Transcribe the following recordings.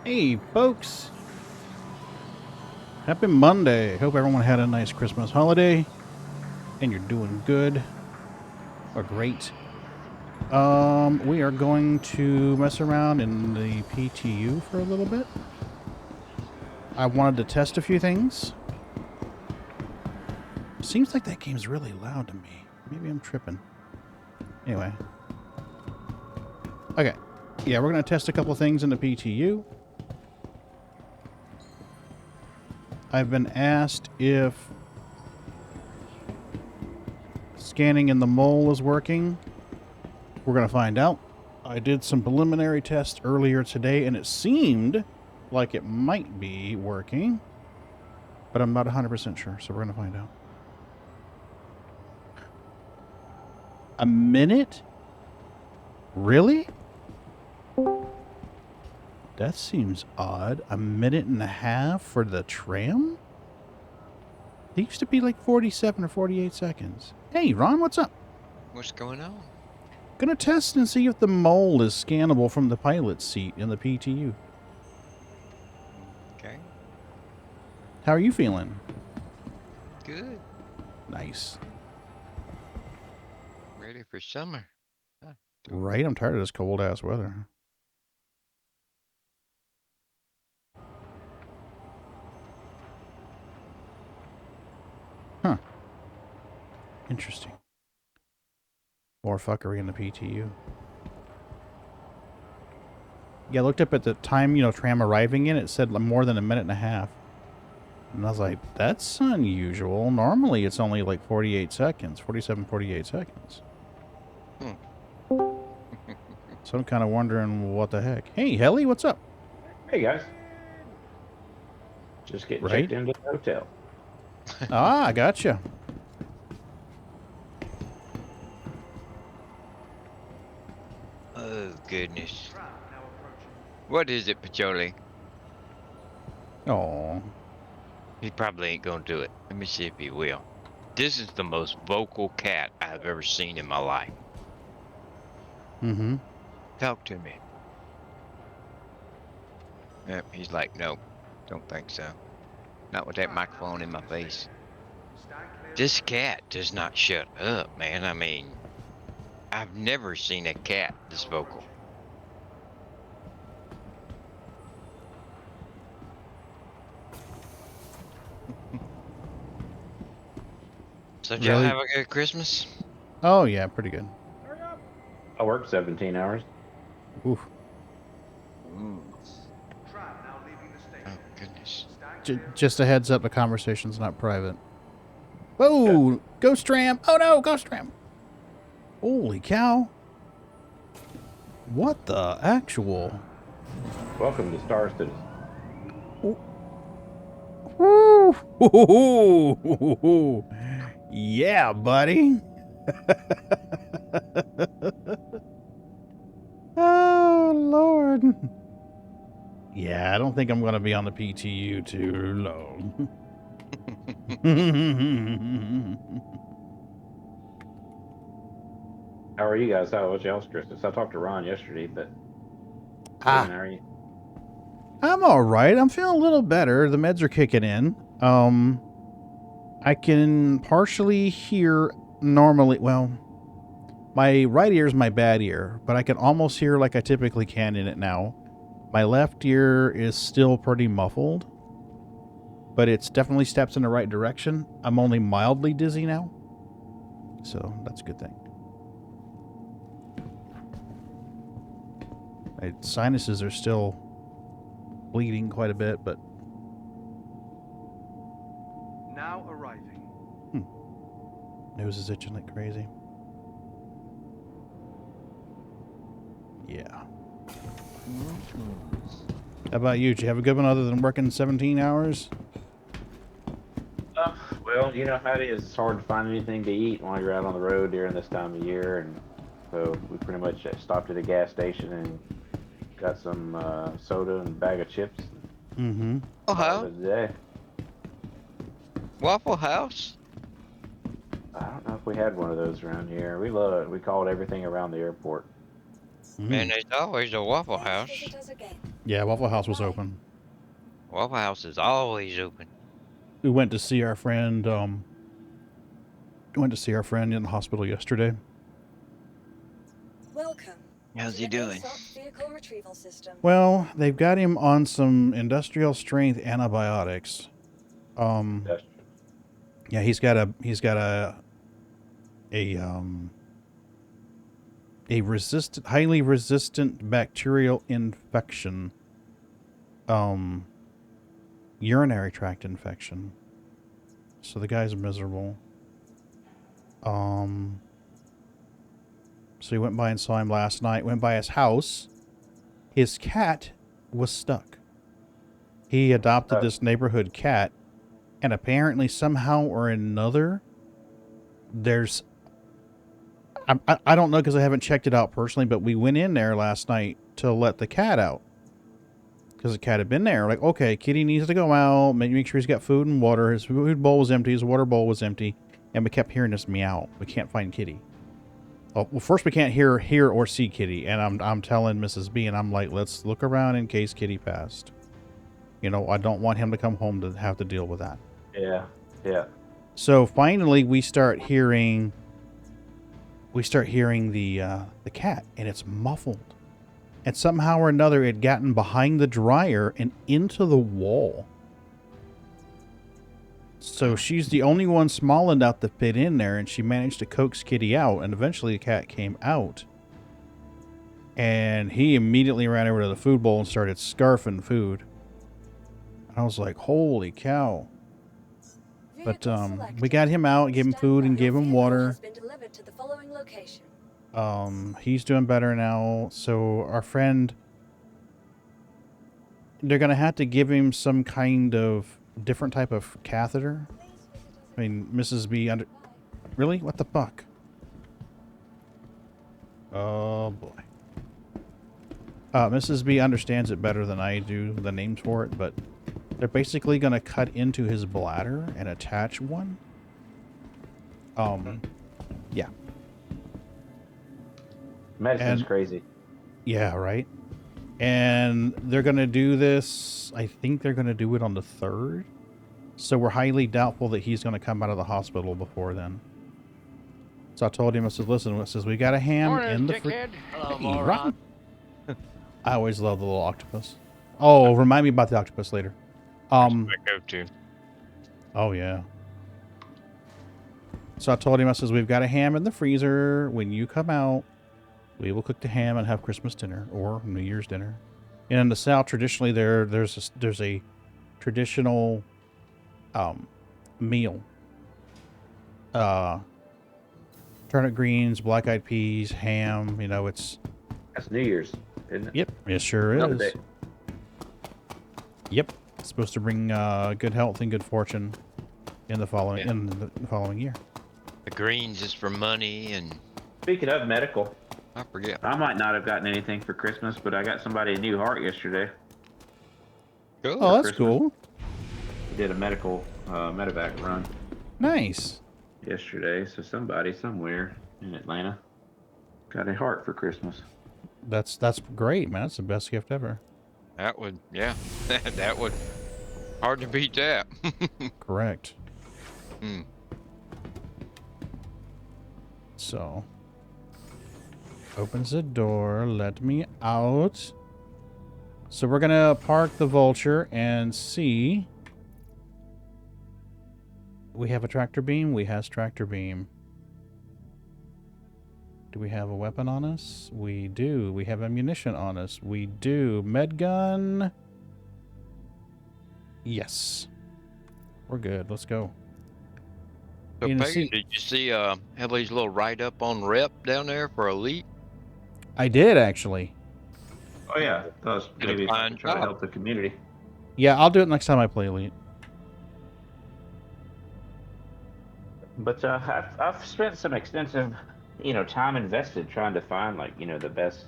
Hey, folks. Happy Monday. Hope everyone had a nice Christmas holiday and you're doing good or great. We are going to mess around in the PTU for a little bit. I wanted to test a few things. Seems like that game's really loud to me. Maybe I'm tripping. Anyway. Okay. Yeah, we're going to test a couple things in the PTU. I've been asked if scanning in the mole is working. We're going to find out. I did some preliminary tests earlier today, and it seemed like it might be working, but I'm not 100% sure, so we're going to find out. A minute? Really? That seems odd. A minute and a half for the tram? It used to be like 47 or 48 seconds. Hey, Ron, what's up? What's going on? Gonna test and see if the mole is scannable from the pilot's seat in the PTU. Okay. How are you feeling? Good. Nice. Ready for summer. Huh. Right? I'm tired of this cold-ass weather. Huh. Interesting. More fuckery in the PTU. Yeah, I looked up at the time, tram arriving in. It said more than a minute and a half. And I was like, that's unusual. Normally, it's only like 48 seconds. 47, 48 seconds. So I'm kind of wondering what the heck. Hey, Helly, what's up? Hey, guys. Just getting checked into the hotel. Ah, I gotcha. Oh, goodness. What is it, Pacholi? Oh. He probably ain't gonna do it. Let me see if he will. This is the most vocal cat I've ever seen in my life. Mm-hmm. Talk to me. Yep, he's like, no, don't think so. Not with that microphone in my face. This cat does not shut up, man. I mean, I've never seen a cat this vocal. So did y'all Really? have a good Christmas? Oh, yeah, pretty good. I worked 17 hours. Oof. Ooh. Oh, goodness. Just a heads up, the conversation's not private. Whoa! Okay. Ghost tram! Oh no, ghost tram! Holy cow! What the actual? Welcome to Star Citizen. Woo! Yeah, buddy. Oh, Lord. Yeah, I don't think I'm going to be on the PTU too long. How are you guys? How was y'all's Christmas? I talked to Ron yesterday, but how are you? I'm all right. I'm feeling a little better. The meds are kicking in. I can partially hear normally. Well, my right ear is my bad ear, but I can almost hear like I typically can in it now. My left ear is still pretty muffled, but it's definitely steps in the right direction. I'm only mildly dizzy now, so that's a good thing. My sinuses are still bleeding quite a bit, but now arriving. Nose is itching like crazy. Yeah. How about you? Did you have a good one other than working 17 hours? Well, you know how it is. It's hard to find anything to eat while you're out on the road during this time of year, and so we pretty much stopped at a gas station and got some soda and a bag of chips. Mm-hmm. Today. Waffle House? I don't know if we had one of those around here. We called everything around the airport. Man, there's always a Waffle House. Yep. Yeah, Waffle House was open. Waffle House is always open. We went to see our friend. Went to see our friend in the hospital yesterday. Welcome. How's to he the doing? ASOP vehicle retrieval system. Well, they've got him on some industrial strength antibiotics. That's Yeah, he's got a highly resistant bacterial infection. Urinary tract infection. So the guy's miserable. So he went by and saw him last night. Went by his house. His cat was stuck. He adopted this neighborhood cat, and apparently somehow or another, there's... I don't know because I haven't checked it out personally, but we went in there last night to let the cat out. Because the cat had been there. Like, okay, Kitty needs to go out, make sure he's got food and water. His food bowl was empty, his water bowl was empty, and we kept hearing this meow. We can't find Kitty. Oh, well, first we can't hear or see Kitty, and I'm telling Mrs. B, and I'm like, let's look around in case Kitty passed. You know, I don't want him to come home to have to deal with that. yeah, yeah. So finally, we start hearing the cat, and it's muffled. And somehow or another, it had gotten behind the dryer and into the wall. So she's the only one small enough to fit in there, and she managed to coax Kitty out, and eventually the cat came out. And he immediately ran over to the food bowl and started scarfing food. I was like, holy cow. But we got him out, gave him food, and gave him water. He's doing better now. So our friend, they're going to have to give him some kind of different type of catheter. I mean, Mrs. B really? What the fuck? Oh boy. Mrs. B understands it better than I do, the names for it, but they're basically going to cut into his bladder and attach one. Yeah. Medicine's crazy. Yeah, right? And they're going to do this, I think they're going to do it on the 3rd. So we're highly doubtful that he's going to come out of the hospital before then. So I told him, I said, listen, it says we got a ham in the fridge. Hey, rotten. I always love the little octopus. Oh, remind me about the octopus later. That's my go-to. Oh, yeah. So I told him, I says, we've got a ham in the freezer. When you come out, we will cook the ham and have Christmas dinner or New Year's dinner. And in the South, traditionally, there's a traditional meal. Turnip greens, black-eyed peas, ham. You know, it's... That's New Year's, isn't it? Yep, it sure Another is. day. Yep, it's supposed to bring good health and good fortune in the following year. The greens is for money, and Speaking of medical, I forget. I might not have gotten anything for Christmas, but I got somebody a new heart yesterday. Cool. Oh, that's Christmas. cool. We did a medical medevac run Nice. yesterday, so somebody somewhere in Atlanta got a heart for Christmas. That's great, man. That's the best gift ever. That would, yeah, that would, hard to beat that. Correct. Hmm. So, opens the door, let me out. So we're gonna park the Vulture and see. We have a tractor beam. We has tractor beam. Do we have a weapon on us? We do. We have ammunition on us. We do. Med gun. Yes. We're good. Let's go. So, You know, Pagan, see- did you see Headley's little write-up on Rep down there for Elite? I did, actually. Oh yeah, that was Did a maybe fine try to job. help the community. Yeah, I'll do it next time I play Elite. But I've spent some extensive, time invested trying to find the best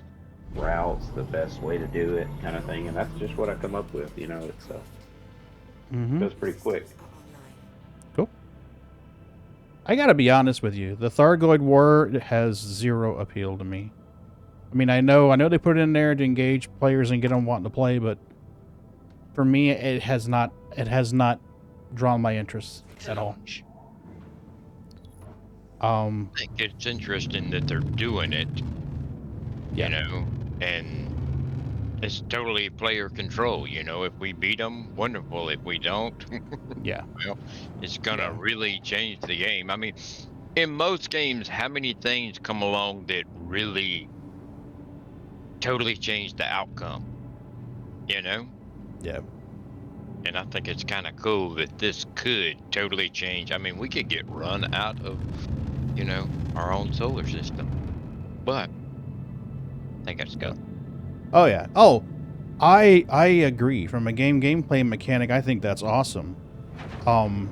routes, the best way to do it, kind of thing, and that's just what I come up with. It's goes pretty quick. Cool. I gotta be honest with you. The Thargoid War has zero appeal to me. I mean, I know they put it in there to engage players and get them wanting to play, but for me, it has not drawn my interest at all. I think it's interesting that they're doing it, Yeah. you know, and it's totally player control. You know, if we beat them, wonderful. If we don't, Yeah. well, it's gonna Yeah. really change the game. I mean, in most games, how many things come along that really totally change the outcome? You know, Yeah. and I think it's kind of cool that this could totally change. I mean, we could get run out of, our own solar system, but I think it's good. Oh yeah. Oh, I agree. From a gameplay mechanic, I think that's awesome. I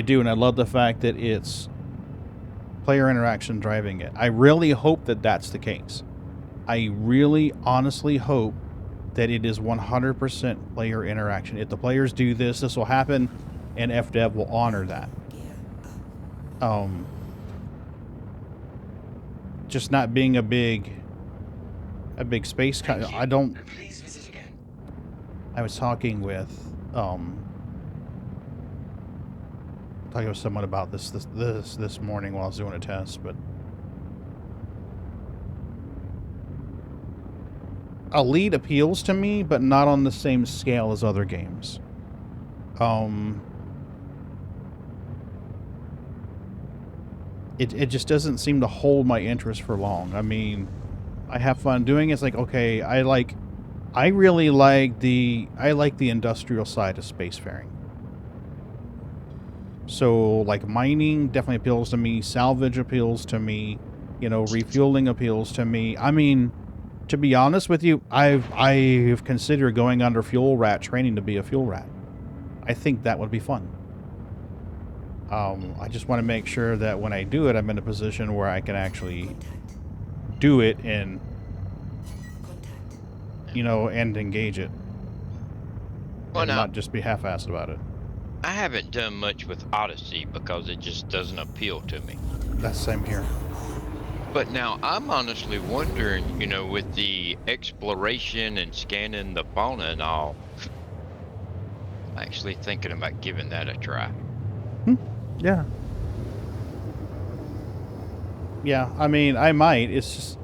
do, and I love the fact that it's player interaction driving it. I really hope that that's the case. I really, honestly hope that it is 100% player interaction. If the players do this, this will happen, and FDev will honor that. Just not being a big space. I don't. I was talking with someone about this morning while I was doing a test, but Elite appeals to me, but not on the same scale as other games. It just doesn't seem to hold my interest for long. I mean, I have fun doing it. It's like, okay, I really like the industrial side of spacefaring. So, like, mining definitely appeals to me. Salvage appeals to me. Refueling appeals to me. I mean, to be honest with you, I've considered going under fuel rat training to be a fuel rat. I think that would be fun. I just want to make sure that when I do it, I'm in a position where I can actually do it and, and engage it. Well, And now, not just be half-assed about it. I haven't done much with Odyssey because it just doesn't appeal to me. That's the same here. But now I'm honestly wondering, with the exploration and scanning the fauna and all, I'm actually thinking about giving that a try. Yeah. Yeah, I mean, I might. It's just...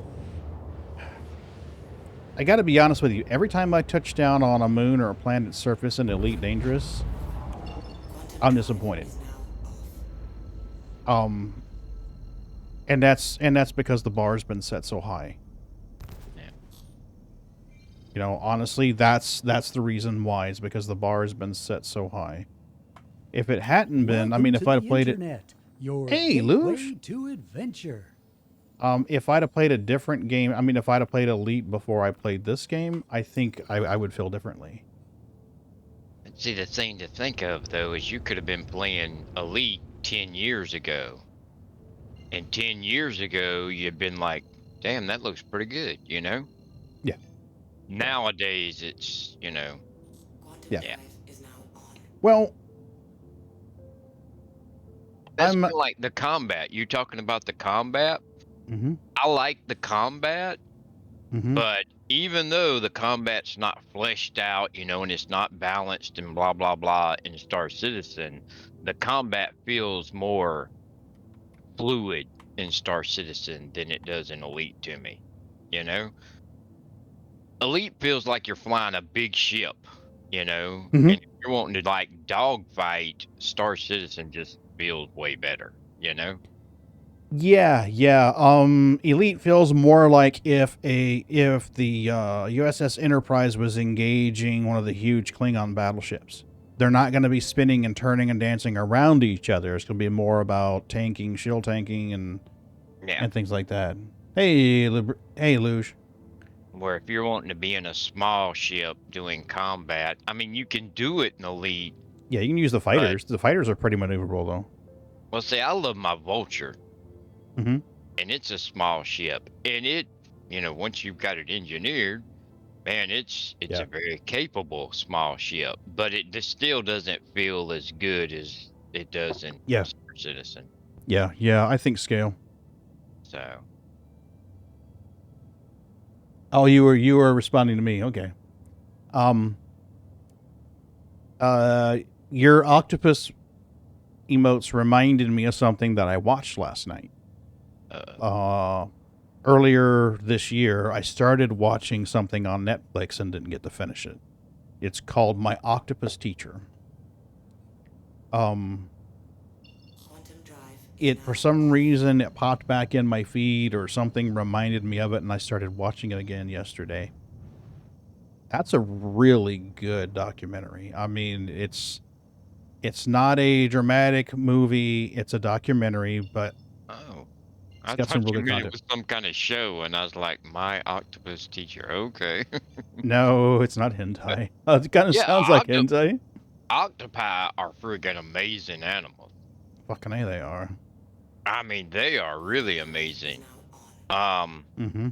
I gotta be honest with you. Every time I touch down on a moon or a planet's surface in Elite Dangerous, I'm disappointed. And that's because the bar's been set so high. Yeah. Honestly, that's the reason why. Is because the bar has been set so high. If it hadn't been, I mean, if I'd have played it... Hey, Luge! To adventure. If I'd have played a different game, I mean, if I'd have played Elite before I played this game, I think I would feel differently. See, the thing to think of, though, is you could have been playing Elite 10 years ago. And 10 years ago, you'd been like, damn, that looks pretty good, Yeah. Nowadays, it's, Yeah. Yeah. Well... That's kinda like the combat. You talking about the combat? Mm-hmm. I like the combat, Mm-hmm. but even though the combat's not fleshed out, and it's not balanced and blah, blah, blah in Star Citizen, the combat feels more fluid in Star Citizen than it does in Elite to me, Elite feels like you're flying a big ship, Mm-hmm. and if you're wanting to, like, dogfight, Star Citizen just feels way better, Yeah, yeah. Elite feels more like if the USS Enterprise was engaging one of the huge Klingon battleships. They're not going to be spinning and turning and dancing around each other. It's going to be more about tanking, shield tanking, and things like that. Hey, Luge. Where if you're wanting to be in a small ship doing combat, I mean, you can do it in Elite. Yeah, you can use the fighters. The fighters are pretty maneuverable, though. Well, see, I love my Vulture. Mm-hmm. And it's a small ship. And it, once you've got it engineered, man, it's a very capable small ship. But it still doesn't feel as good as it does in Star Citizen. Yeah, I think scale. So, Oh, you were responding to me. Okay. Um. Your octopus emotes reminded me of something that I watched last night. uh, Earlier this year, I started watching something on Netflix and didn't get to finish it. It's called My Octopus Teacher. It for some reason it popped back in my feed or something reminded me of it, and I started watching it again yesterday. That's a really good documentary. I mean, it's not a dramatic movie, it's a documentary, but oh, it's I got some thought real you good meant it content. was some kind of show, and I was like, my octopus teacher. Okay. No, it's not hentai. It kind of Yeah, sounds like hentai. octopi are friggin' amazing animals. Fucking A, they are. I mean, they are really amazing. Um, Mm-hmm.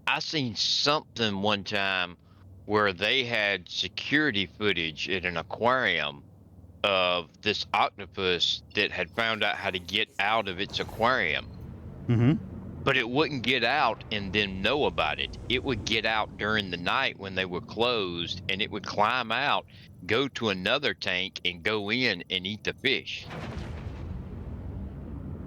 I seen something one time where they had security footage in an aquarium of this octopus that had found out how to get out of its aquarium, Mm-hmm. but it wouldn't get out and then know about it. It would get out during the night when they were closed, and it would climb out, go to another tank, and go in and eat the fish.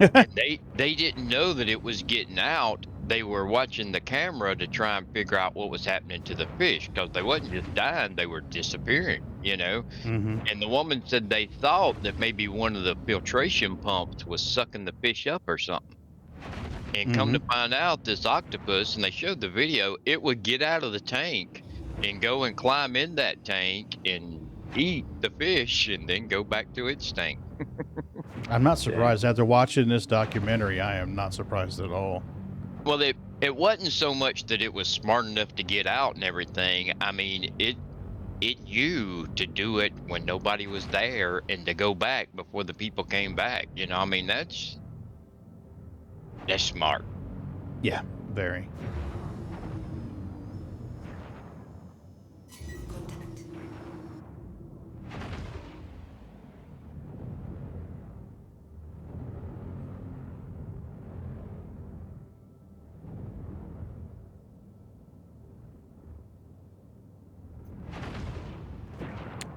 And they didn't know that it was getting out. They were watching the camera to try and figure out what was happening to the fish because they wasn't just dying, they were disappearing, you know? Mm-hmm. And the woman said they thought that maybe one of the filtration pumps was sucking the fish up or something. And come Mm-hmm. to find out, this octopus, and they showed the video, it would get out of the tank and go and climb in that tank and eat the fish and then go back to its tank. I'm not Dang. surprised. After watching this documentary, I am not surprised at all. Well, it wasn't so much that it was smart enough to get out and everything. I mean, it knew to do it when nobody was there and to go back before the people came back. You know, I mean, that's smart. Yeah, very.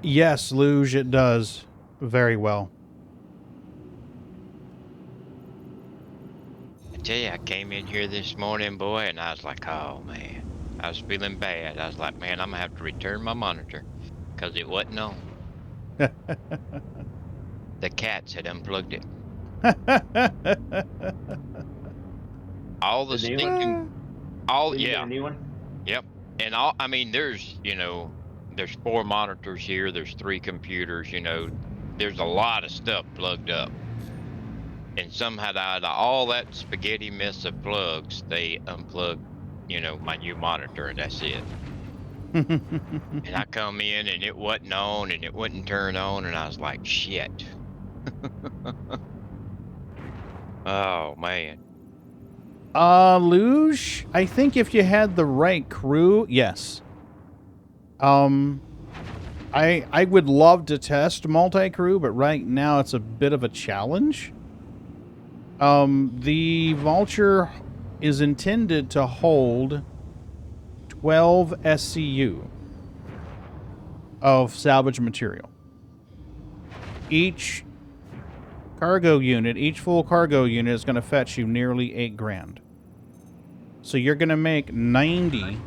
Yes, Luge, it does very well. I tell you, I came in here this morning, boy, and I was like, oh man, I was feeling bad. I was like, man, I'm gonna have to return my monitor because it wasn't on. The cats had unplugged it. All the The new one? stinking, all Did you get yeah, a new one? yep, and all. I mean, there's there's 4 monitors here. There's 3 computers. There's a lot of stuff plugged up. And somehow out of all that spaghetti mess of plugs, they unplugged, my new monitor, and that's it. And I come in and it wasn't on and it wouldn't turn on, and I was like, shit. Oh man. Luge, I think if you had the right crew, yes. I would love to test multi-crew, but right now it's a bit of a challenge. The Vulture is intended to hold 12 SCU of salvage material. Each full cargo unit is going to fetch you nearly 8 grand. So you're going to make 90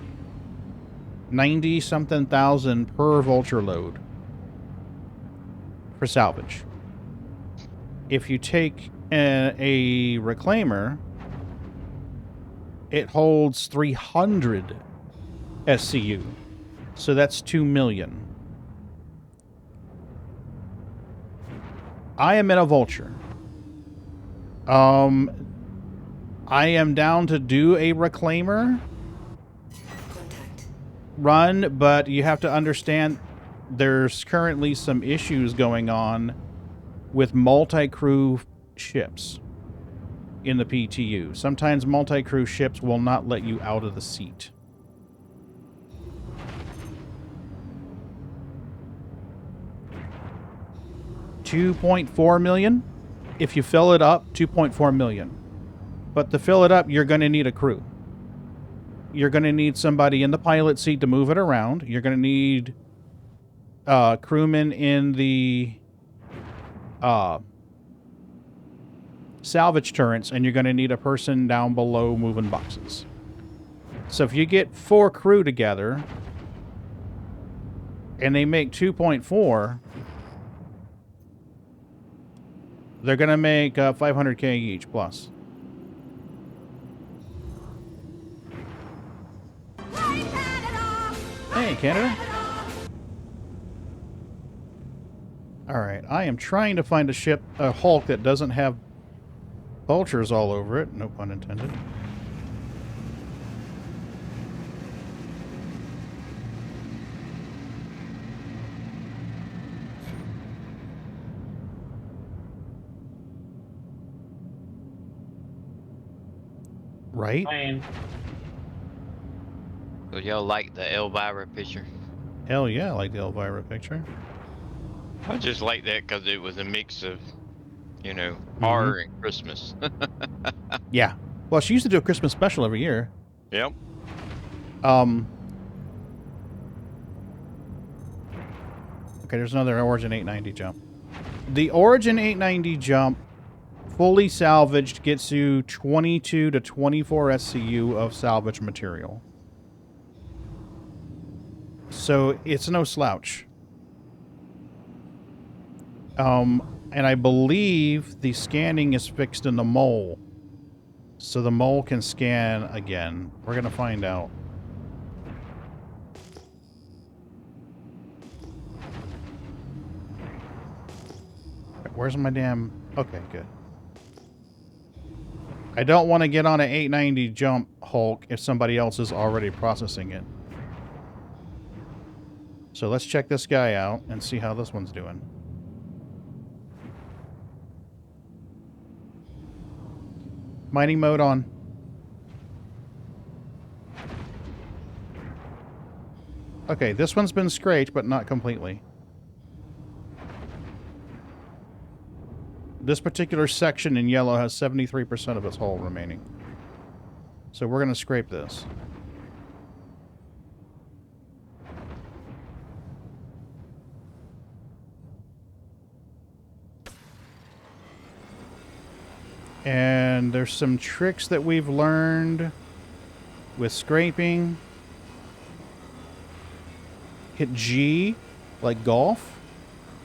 something thousand per Vulture load for salvage. If you take a reclaimer, it holds 300 SCU. So that's 2 million. I am in a Vulture. I am down to do a reclaimer run, but you have to understand there's currently some issues going on with multi-crew ships in the PTU. Sometimes multi-crew ships will not let you out of the seat. $2.4 million. If you fill it up, 2.4 million. But to fill it up, you're going to need a crew. You're going to need somebody in the pilot seat to move it around. You're going to need crewmen in the salvage turrets, and you're going to need a person down below moving boxes. So if you get 4 crew together, and they make 2.4, they're going to make 500K each plus. Hey, Canada. Alright, I am trying to find a Hulk that doesn't have vultures all over it. No pun intended. Right? Man. So y'all like the Elvira picture? Hell yeah, I like the Elvira picture. I just like that because it was a mix of, you know, horror and Christmas. Yeah. Well, she used to do a Christmas special every year. Yep. Okay, there's another Origin 890 jump. The Origin 890 jump, fully salvaged, gets you 22 to 24 SCU of salvage material. So it's no slouch. And I believe the scanning is fixed in the mole. So the mole can scan again. We're going to find out. Where's my damn... Okay, good. I don't want to get on an 890 jump Hulk if somebody else is already processing it. So let's check this guy out and see how this one's doing. Mining mode on. Okay, this one's been scraped, but not completely. This particular section in yellow has 73% of its hull remaining. So we're going to scrape this. And there's some tricks that we've learned with scraping. Hit G, like golf,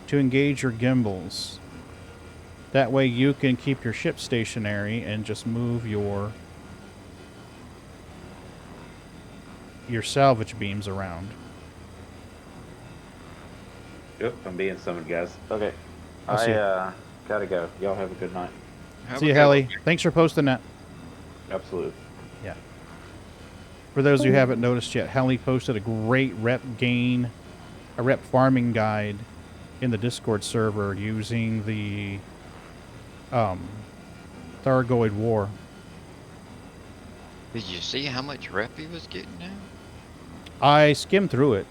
to engage your gimbals. That way you can keep your ship stationary and just move your salvage beams around. Yep, I'm being summoned, guys. Okay. I'll see I gotta go. Y'all have a good night. See you, Helly. Thanks for posting that. Absolutely. Yeah. For those who haven't noticed yet, Helly posted a great rep farming guide in the Discord server using the Thargoid War. Did you see how much rep he was getting now? I skimmed through it.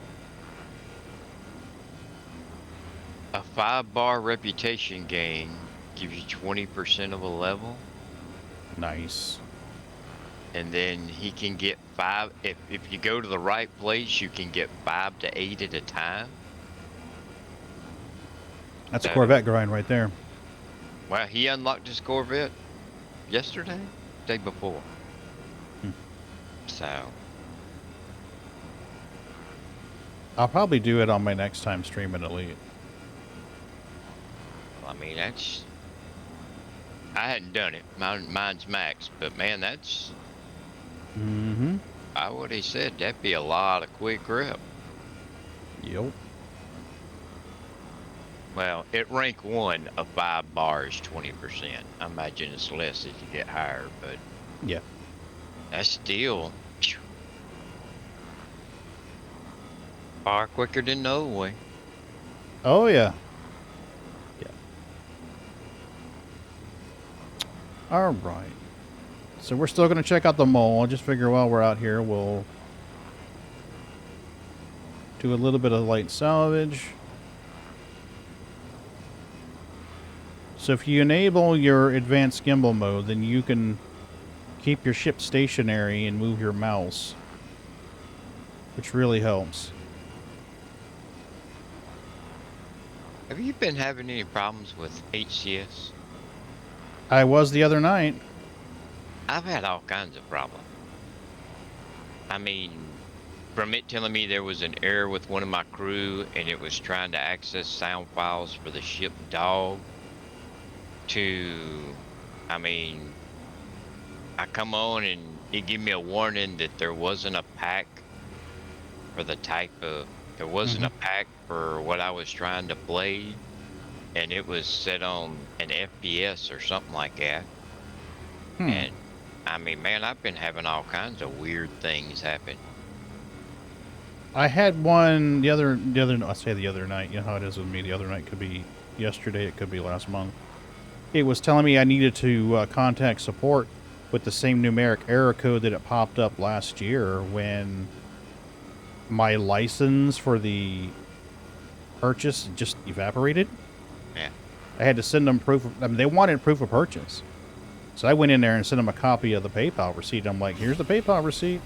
A 5-bar reputation gain gives you 20% of a level. Nice. And then he can get 5. If you go to the right place, you can get 5 to 8 at a time. That's a Corvette grind right there. Well, he unlocked his Corvette yesterday, day before. So I'll probably do it on my next time streaming Elite. I mean, that's... I hadn't done it. Mine's max, but man, that's... I would have said that'd be a lot of quick rep. Yep. Well, at rank 1, a 5 bar is 20%. I imagine it's less as you get higher, but... Yeah. That's still... far quicker than the old way. Oh, yeah. Yeah. All right. So we're still going to check out the mole. I just figure while we're out here, we'll do a little bit of light salvage. So if you enable your advanced gimbal mode, then you can keep your ship stationary and move your mouse, which really helps. Have you been having any problems with HCS? I was the other night. I've had all kinds of problems. I mean, from it telling me there was an error with one of my crew and it was trying to access sound files for the ship Dog to, I mean, I come on and it gave me a warning that there wasn't a pack for the type of, there wasn't a pack for what I was trying to play, and it was set on an FPS or something like that. And I mean, man, I've been having all kinds of weird things happen. I had one the other I say the other night, you know how it is with me. The other night could be yesterday, it could be last month. It was telling me I needed to contact support with the same numeric error code that it popped up last year when my license for the purchase just evaporated. Yeah. I had to send them proof of, I mean, they wanted proof of purchase. So I went in there and sent them a copy of the PayPal receipt. I'm like, here's the PayPal receipt.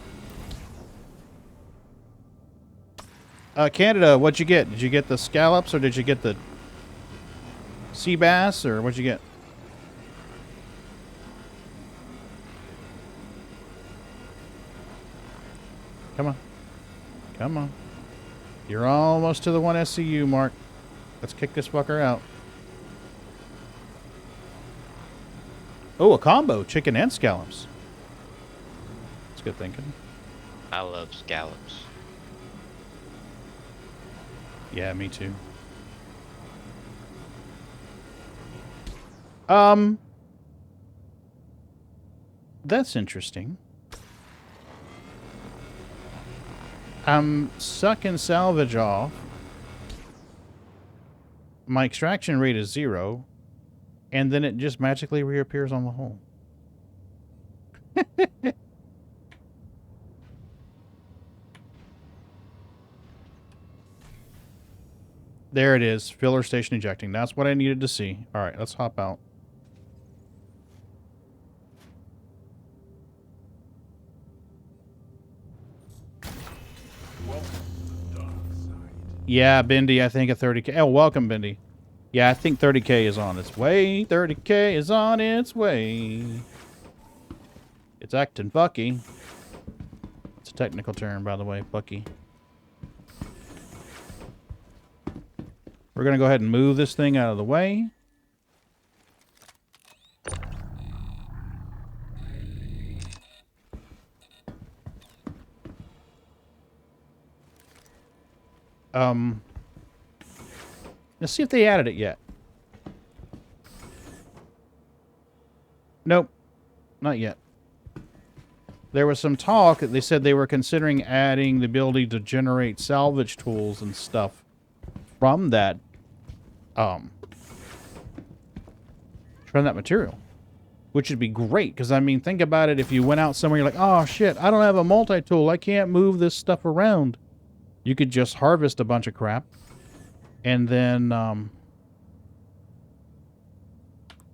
Canada, what'd you get? Did you get the scallops or did you get the sea bass or what'd you get? Come on. Come on. You're almost to the 1 SCU mark. Let's kick this fucker out. Oh, a combo. Chicken and scallops. That's good thinking. I love scallops. Yeah, me too. That's interesting. I'm sucking salvage off. My extraction rate is 0, and then it just magically reappears on the hull. There it is. Filler station ejecting. That's what I needed to see. All right, let's hop out. Yeah, Bendy, I think a 30K. Oh, welcome, Bendy. Yeah, I think 30K is on its way. 30K is on its way. It's acting fucky. It's a technical term, by the way, fucky. We're going to go ahead and move this thing out of the way. Let's see if they added it yet. Nope. Not yet. There was some talk that they said they were considering adding the ability to generate salvage tools and stuff from that material, which would be great because I mean, think about it. If you went out somewhere, you're like, oh shit, I don't have a multi-tool, I can't move this stuff around. You could just harvest a bunch of crap and then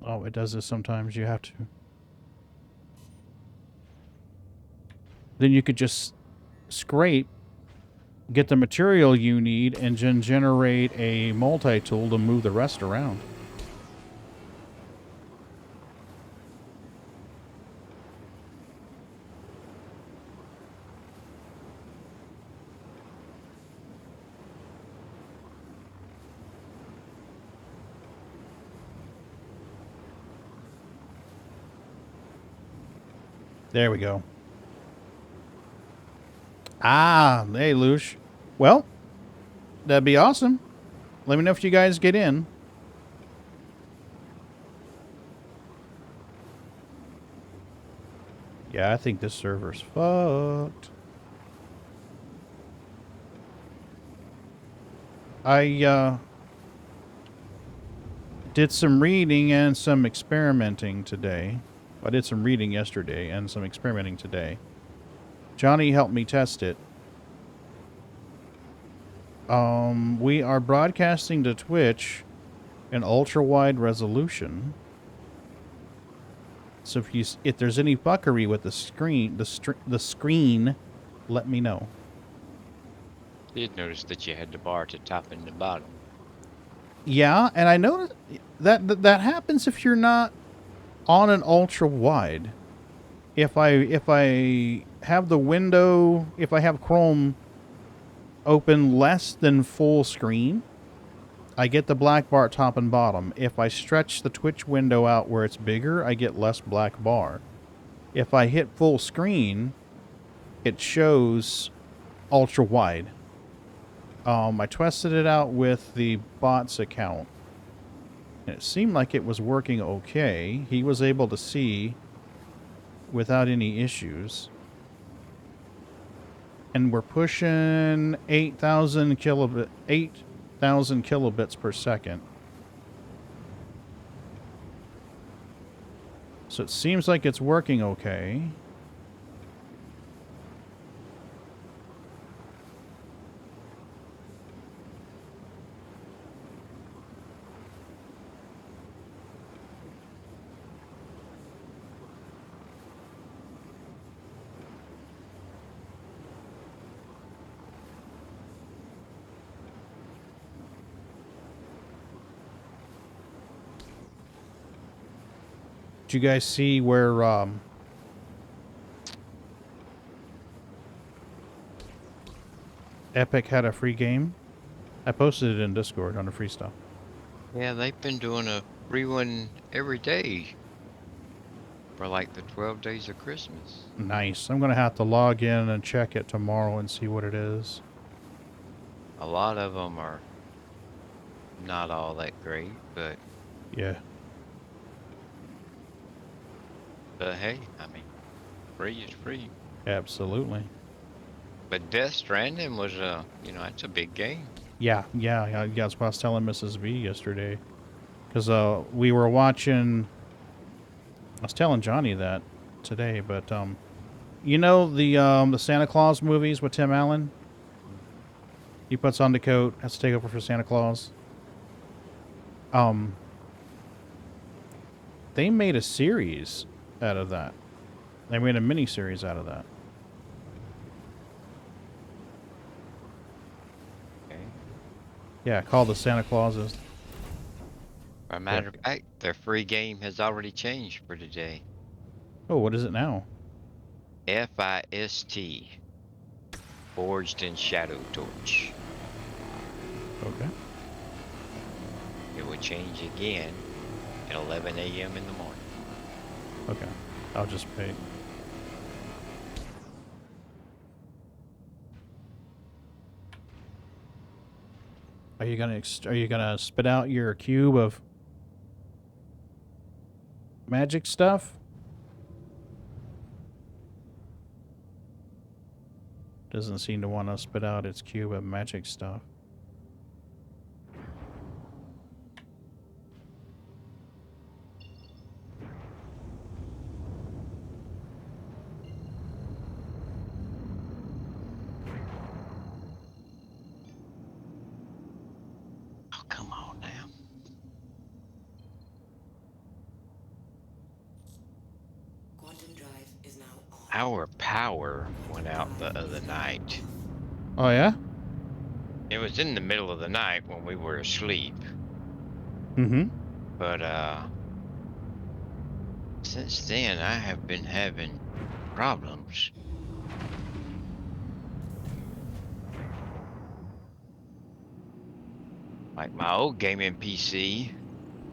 oh, it does this sometimes. You have to, then you could just scrape, get the material you need, and then generate a multi-tool to move the rest around. There we go. Ah, hey, Lush. Well, that'd be awesome. Let me know if you guys get in. Yeah, I think this server's fucked. I did some reading and some experimenting today. I did some reading yesterday and some experimenting today. Johnny helped me test it. We are broadcasting to Twitch An ultra wide resolution. So if there's any fuckery with the screen, let me know. Did notice that you had the bar to top and the bottom. Yeah, and I noticed that happens if you're not on an ultra wide. If I have the window, if I have Chrome open less than full screen, I get the black bar at top and bottom. If I stretch the Twitch window out where it's bigger, I get less black bar. If I hit full screen, it shows ultra wide. I tested it out with the bot's account. And it seemed like it was working okay. He was able to see without any issues. And we're pushing 8,000 kilobits per second. So it seems like it's working okay. Did you guys see where Epic had a free game? I posted it in Discord on the free stuff. Yeah, they've been doing a free one every day for like the 12 days of Christmas. Nice. I'm going to have to log in and check it tomorrow and see what it is. A lot of them are not all that great, but Yeah. hey, I mean, free is free. Absolutely. But Death Stranding was that's a big game. Yeah. That's what I was telling Mrs. V yesterday. Because we were watching... I was telling Johnny that today, but... you know the Santa Claus movies with Tim Allen? He puts on the coat, has to take over for Santa Claus. They made a series out of that. They made a mini-series out of that. Okay. Yeah, called the Santa Clauses. As a matter of fact, their free game has already changed for today. Oh, what is it now? FIST. Forged in Shadow Torch. Okay. It will change again at 11 a.m. in the morning. Okay. I'll just pay. Are you gonna spit out your cube of magic stuff? Doesn't seem to want to spit out its cube of magic stuff. Oh, come on now. Quantum drive is now on. Our power went out the other night. Oh, yeah? It was in the middle of the night when we were asleep. Mm-hmm. But, since then I have been having problems. Like my old gaming PC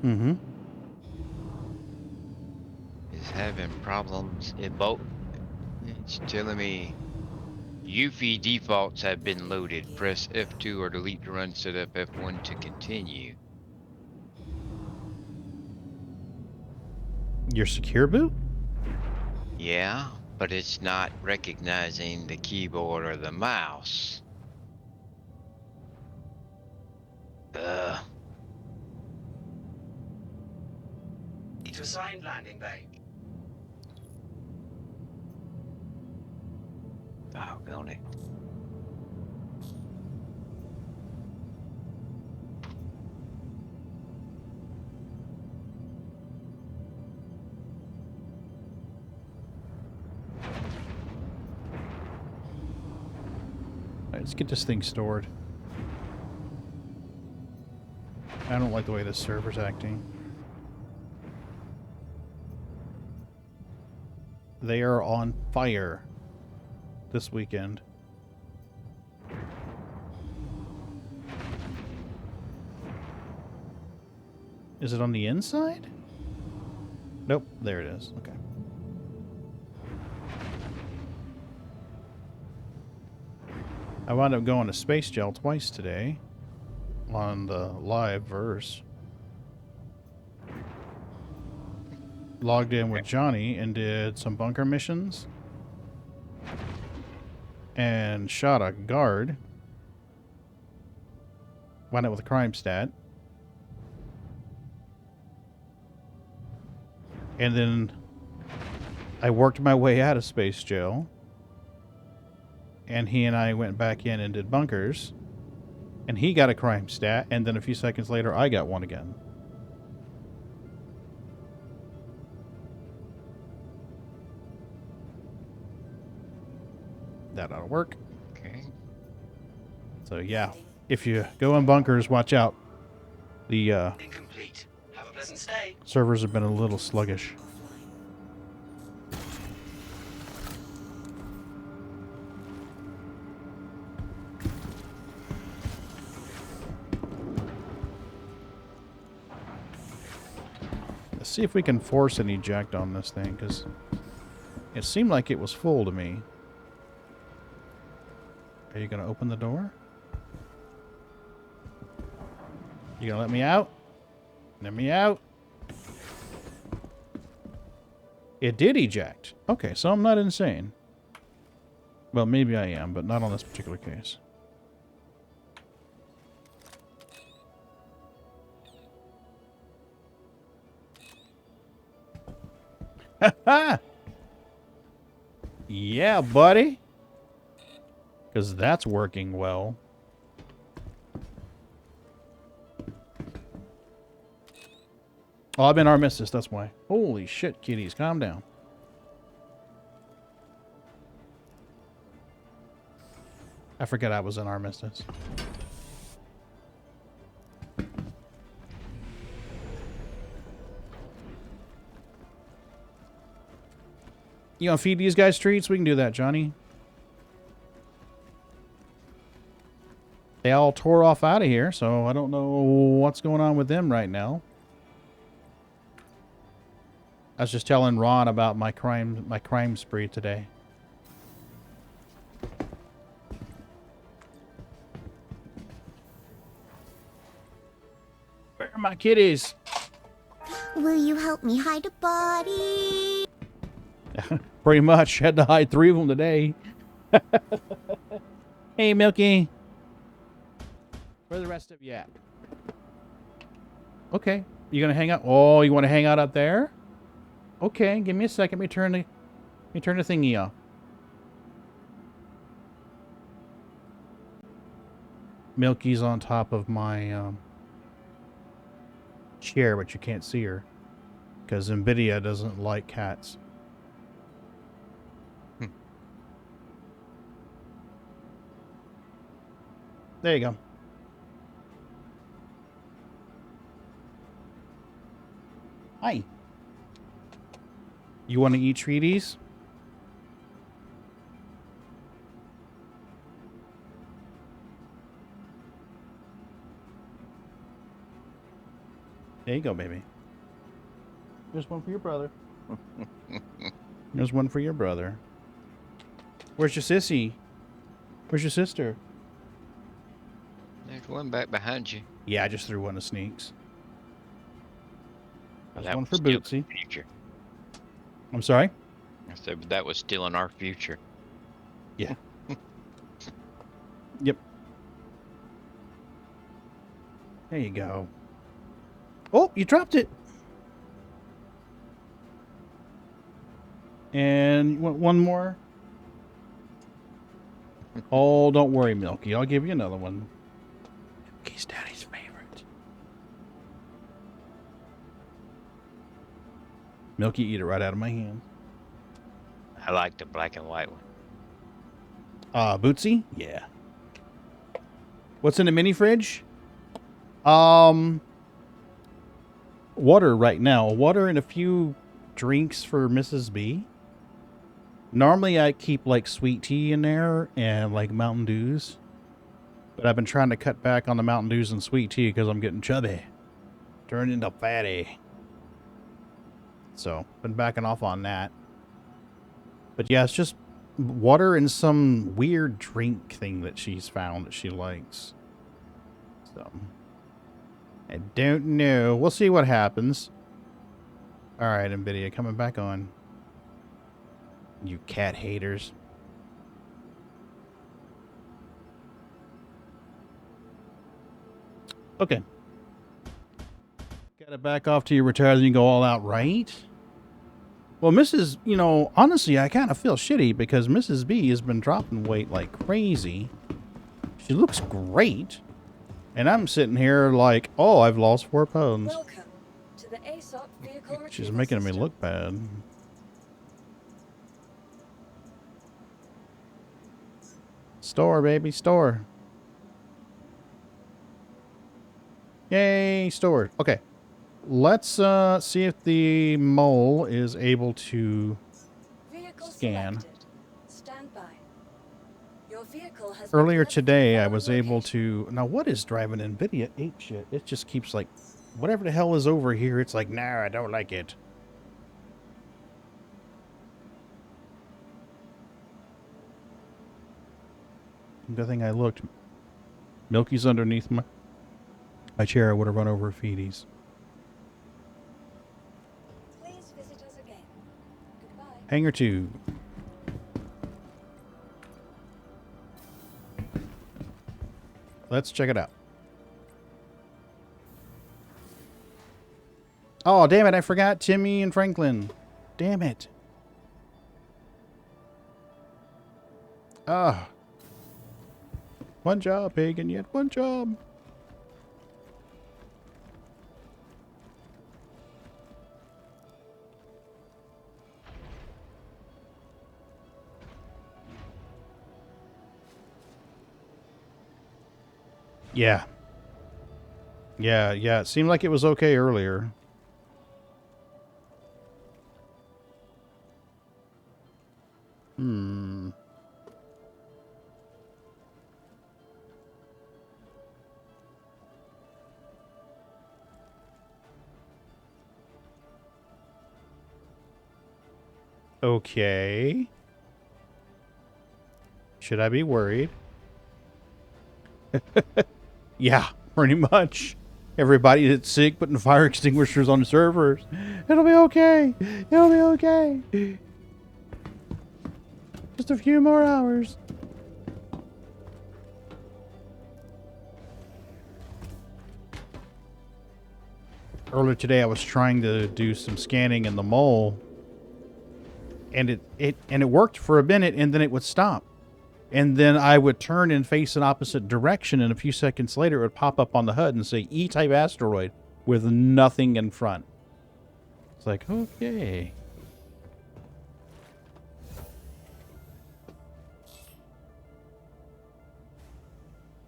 Mm-hmm. is having problems. It's telling me UFI defaults have been loaded. Press F2 or delete to run setup F1 to continue. Your secure boot? Yeah, but it's not recognizing the keyboard or the mouse. Ugh. To assigned landing bay. Doggone it. let's get this thing stored. I don't like the way this server's acting. They are on fire this weekend. Is it on the inside? Nope, there it is. Okay. I wound up going to Space Gel twice today on the live verse. Logged in with Johnny and did some bunker missions. And shot a guard. Wound up with a crime stat. And then I worked my way out of Space Jail. And he and I went back in and did bunkers. And he got a crime stat. And then a few seconds later, I got one again. That ought to work. Okay. So yeah, if you go in bunkers, watch out. The Incomplete. Have a pleasant stay. servers have been a little sluggish. Let's see if we can force an eject on this thing, because it seemed like it was full to me. Are you going to open the door? You going to let me out? Let me out. It did eject. Okay, so I'm not insane. Well, maybe I am, but not on this particular case. Ha ha! Yeah, buddy. Because that's working well. Oh, I've been armistice, that's why. Holy shit, kitties, calm down. I forget I was in armistice. You want to feed these guys treats? We can do that, Johnny. They all tore off out of here, so I don't know what's going on with them right now. I was just telling Ron about my crime spree today. Where are my kitties? Will you help me hide a body? Pretty much. Had to hide 3 of them today. Hey, Milky. Where the rest of you at? Okay. You gonna hang out? Oh, you want to hang out up there? Okay. Give me a second. Let me turn the thingy off. Milky's on top of my chair, but you can't see her because NVIDIA doesn't like cats. There you go. Hi. You want to eat treaties? There you go, baby. There's one for your brother. There's one for your brother. Where's your sissy? Where's your sister? There's one back behind you. Yeah, I just threw one of Sneaks. Well, There's that one was for still in Bootsy. the future. I'm sorry? I said, but that was still in our future. Yeah. Yep. There you go. Oh, you dropped it. And you want one more? Oh, don't worry, Milky. I'll give you another one. Milky's daddy's favorite. Milky, eat it right out of my hand. I like the black and white one. Bootsy? Yeah. What's in the mini fridge? Water right now. Water and a few drinks for Mrs. B. Normally I keep like sweet tea in there and like Mountain Dews. But I've been trying to cut back on the Mountain Dews and sweet tea because I'm getting chubby. Turned into fatty. So, been backing off on that. But yeah, it's just water and some weird drink thing that she's found that she likes. So, I don't know. We'll see what happens. Alright, NVIDIA, coming back on. You cat haters. Okay. Gotta back off till you retire, then you go all out, right? Well, Mrs. You know, honestly, I kind of feel shitty because Mrs. B has been dropping weight like crazy. She looks great. And I'm sitting here like, oh, I've lost 4 pounds. Welcome to the ASOP vehicle She's retrieval making me system. look bad. Store, baby, store. Yay, store. Okay. Let's see if the mole is able to Vehicle scan. selected. Stand by. Your vehicle has been Earlier delivered to today, the I following was able location. to... Now, what is driving NVIDIA ape shit? It just keeps like... Whatever the hell is over here, it's like, nah, I don't like it. Good thing I looked. Milky's underneath my chair. I would have run over feeties. Please visit us again. Goodbye. Hangar 2. Let's check it out. Oh, damn it. I forgot Timmy and Franklin. Damn it. Ah. One job, Pagan, yet one job. Yeah. Yeah, it seemed like it was okay earlier. Okay. Should I be worried? Yeah, pretty much. Everybody that's sick putting fire extinguishers on the servers. It'll be okay. It'll be okay. Just a few more hours. Earlier today I was trying to do some scanning in the mole. And it worked for a minute, and then it would stop. And then I would turn and face an opposite direction, and a few seconds later it would pop up on the HUD and say E-type asteroid with nothing in front. It's like, okay.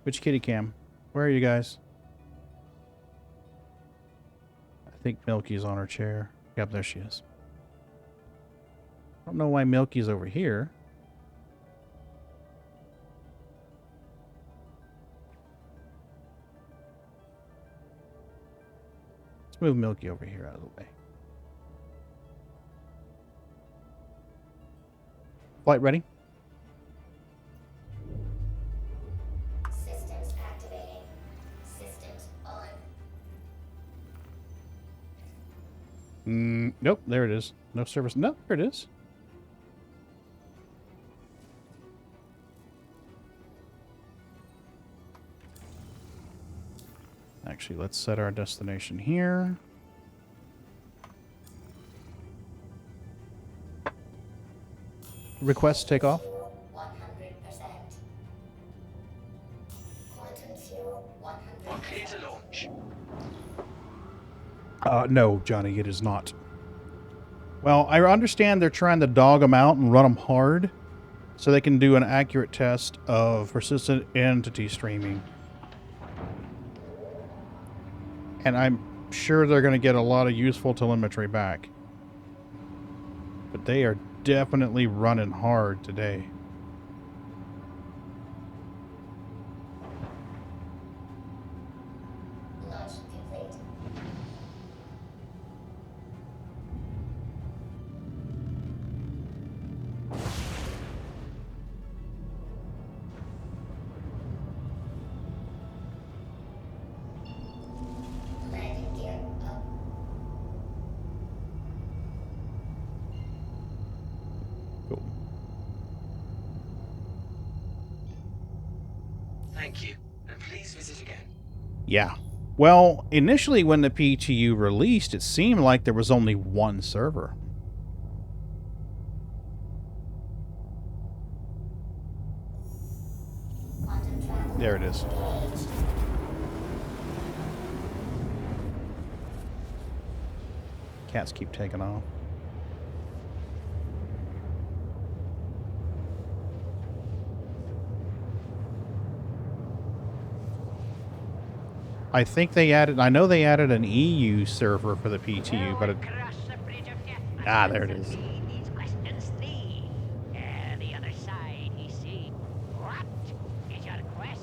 Which kitty cam? Where are you guys? I think Milky's on her chair. Yep, there she is. I don't know why Milky's over here. Let's move Milky over here out of the way. Flight ready? Systems activating. Systems on. Nope, there it is. No service. Nope, there it is. Actually, let's set our destination here. Request takeoff. 100%. Quantum fuel 100%. Clear to launch. No, Johnny, it is not. Well, I understand they're trying to dog them out and run them hard so they can do an accurate test of persistent entity streaming. And I'm sure they're going to get a lot of useful telemetry back. But they are definitely running hard today. Launch complete. Landing gear up. Cool. Thank you, and please visit again. Yeah. Well, initially when the PTU released, it seemed like there was only one server. Quantum travel. There it is. Engaged. Cats keep taking off. I think they added, I know they added an EU server for the PTU, but it, there it is. These questions thee. The other side, he see. What is your quest?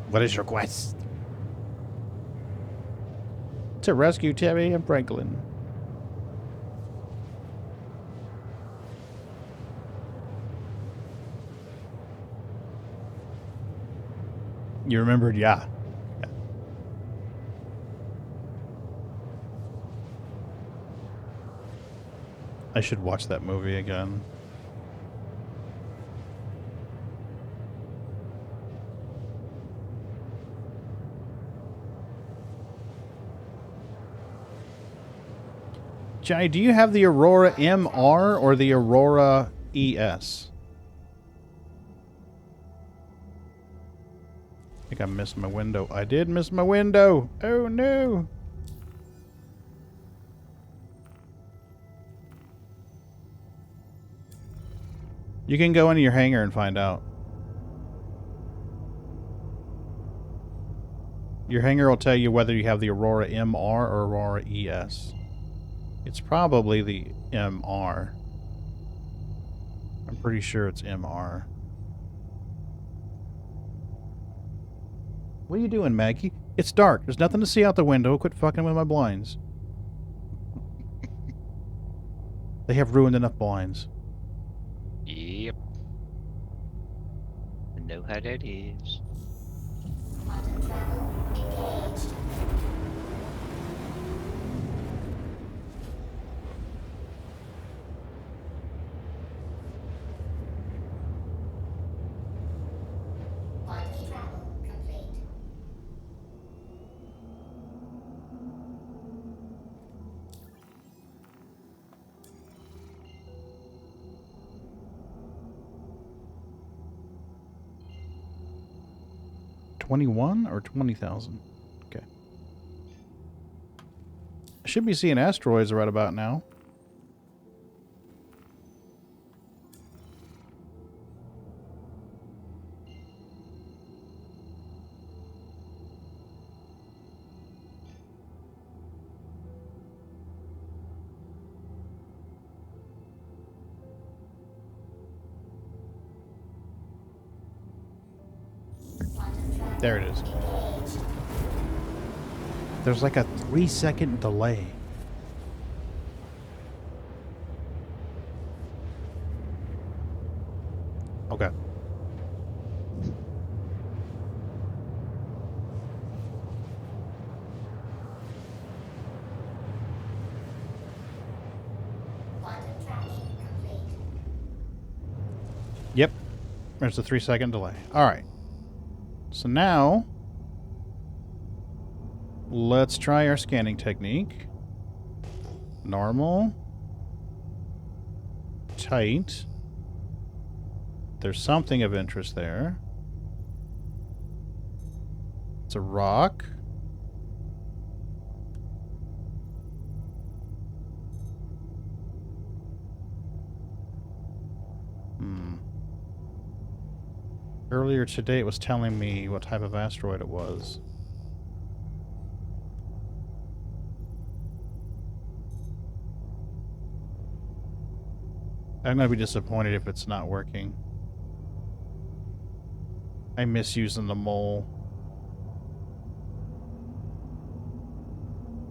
What is your quest? To rescue Timmy and Franklin. You remembered? Yeah. I should watch that movie again. Johnny, do you have the Aurora MR or the Aurora ES? I think I missed my window. I did miss my window. Oh no. You can go into your hangar and find out. Your hangar will tell you whether you have the Aurora MR or Aurora ES. It's probably the MR. I'm pretty sure it's MR. What are you doing, Maggie? It's dark. There's nothing to see out the window. Quit fucking with my blinds. They have ruined enough blinds. Yep. I know how that is. Quantum travel engaged. Quantum travel complete. $21 or 20,000? Okay. I should be seeing asteroids right about now. There it is. There's like a 3-second delay. Okay. Quantum tracking complete. Yep. There's a 3-second delay. All right. So now, let's try our scanning technique. Normal. Tight. There's something of interest there. It's a rock. earlier today it was telling me what type of asteroid it was. I'm gonna be disappointed if it's not working. I miss using the mole.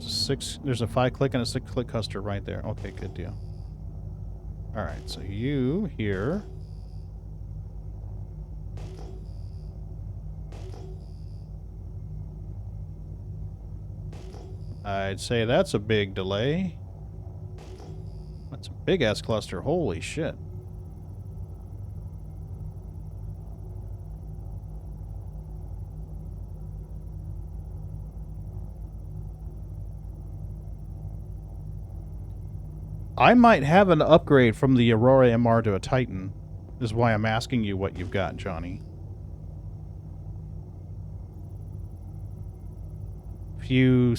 There's a 5-click and a 6-click cluster right there. Okay, good deal. Alright, so you here. I'd say that's a big delay. That's a big-ass cluster. Holy shit. I might have an upgrade from the Aurora MR to a Titan. Is why I'm asking you what you've got, Johnny. If you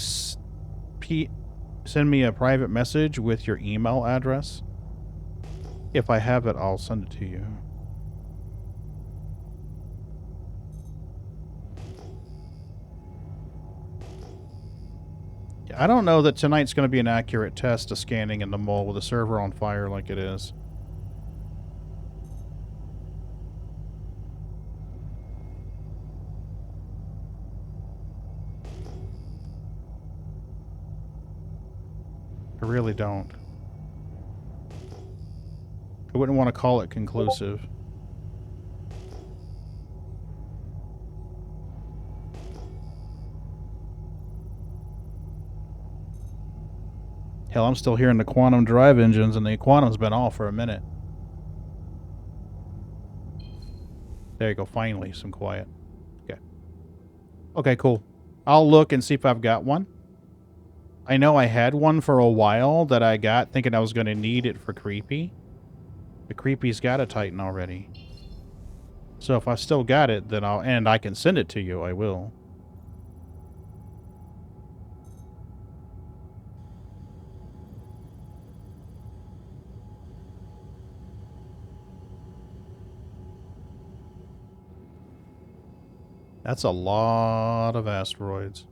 send me a private message with your email address, if I have it, I'll send it to you. I don't know that tonight's going to be an accurate test of scanning in the mole with the server on fire like it is. I really don't. I wouldn't want to call it conclusive. Hell, I'm still hearing the quantum drive engines, and the quantum's been off for a minute. There you go, finally, some quiet. Okay. Okay, cool. I'll look and see if I've got one. I know I had one for a while that I got thinking I was going to need it for Creepy. The Creepy's got a Titan already. So if I still got it, then and I can send it to you, I will. That's a lot of asteroids.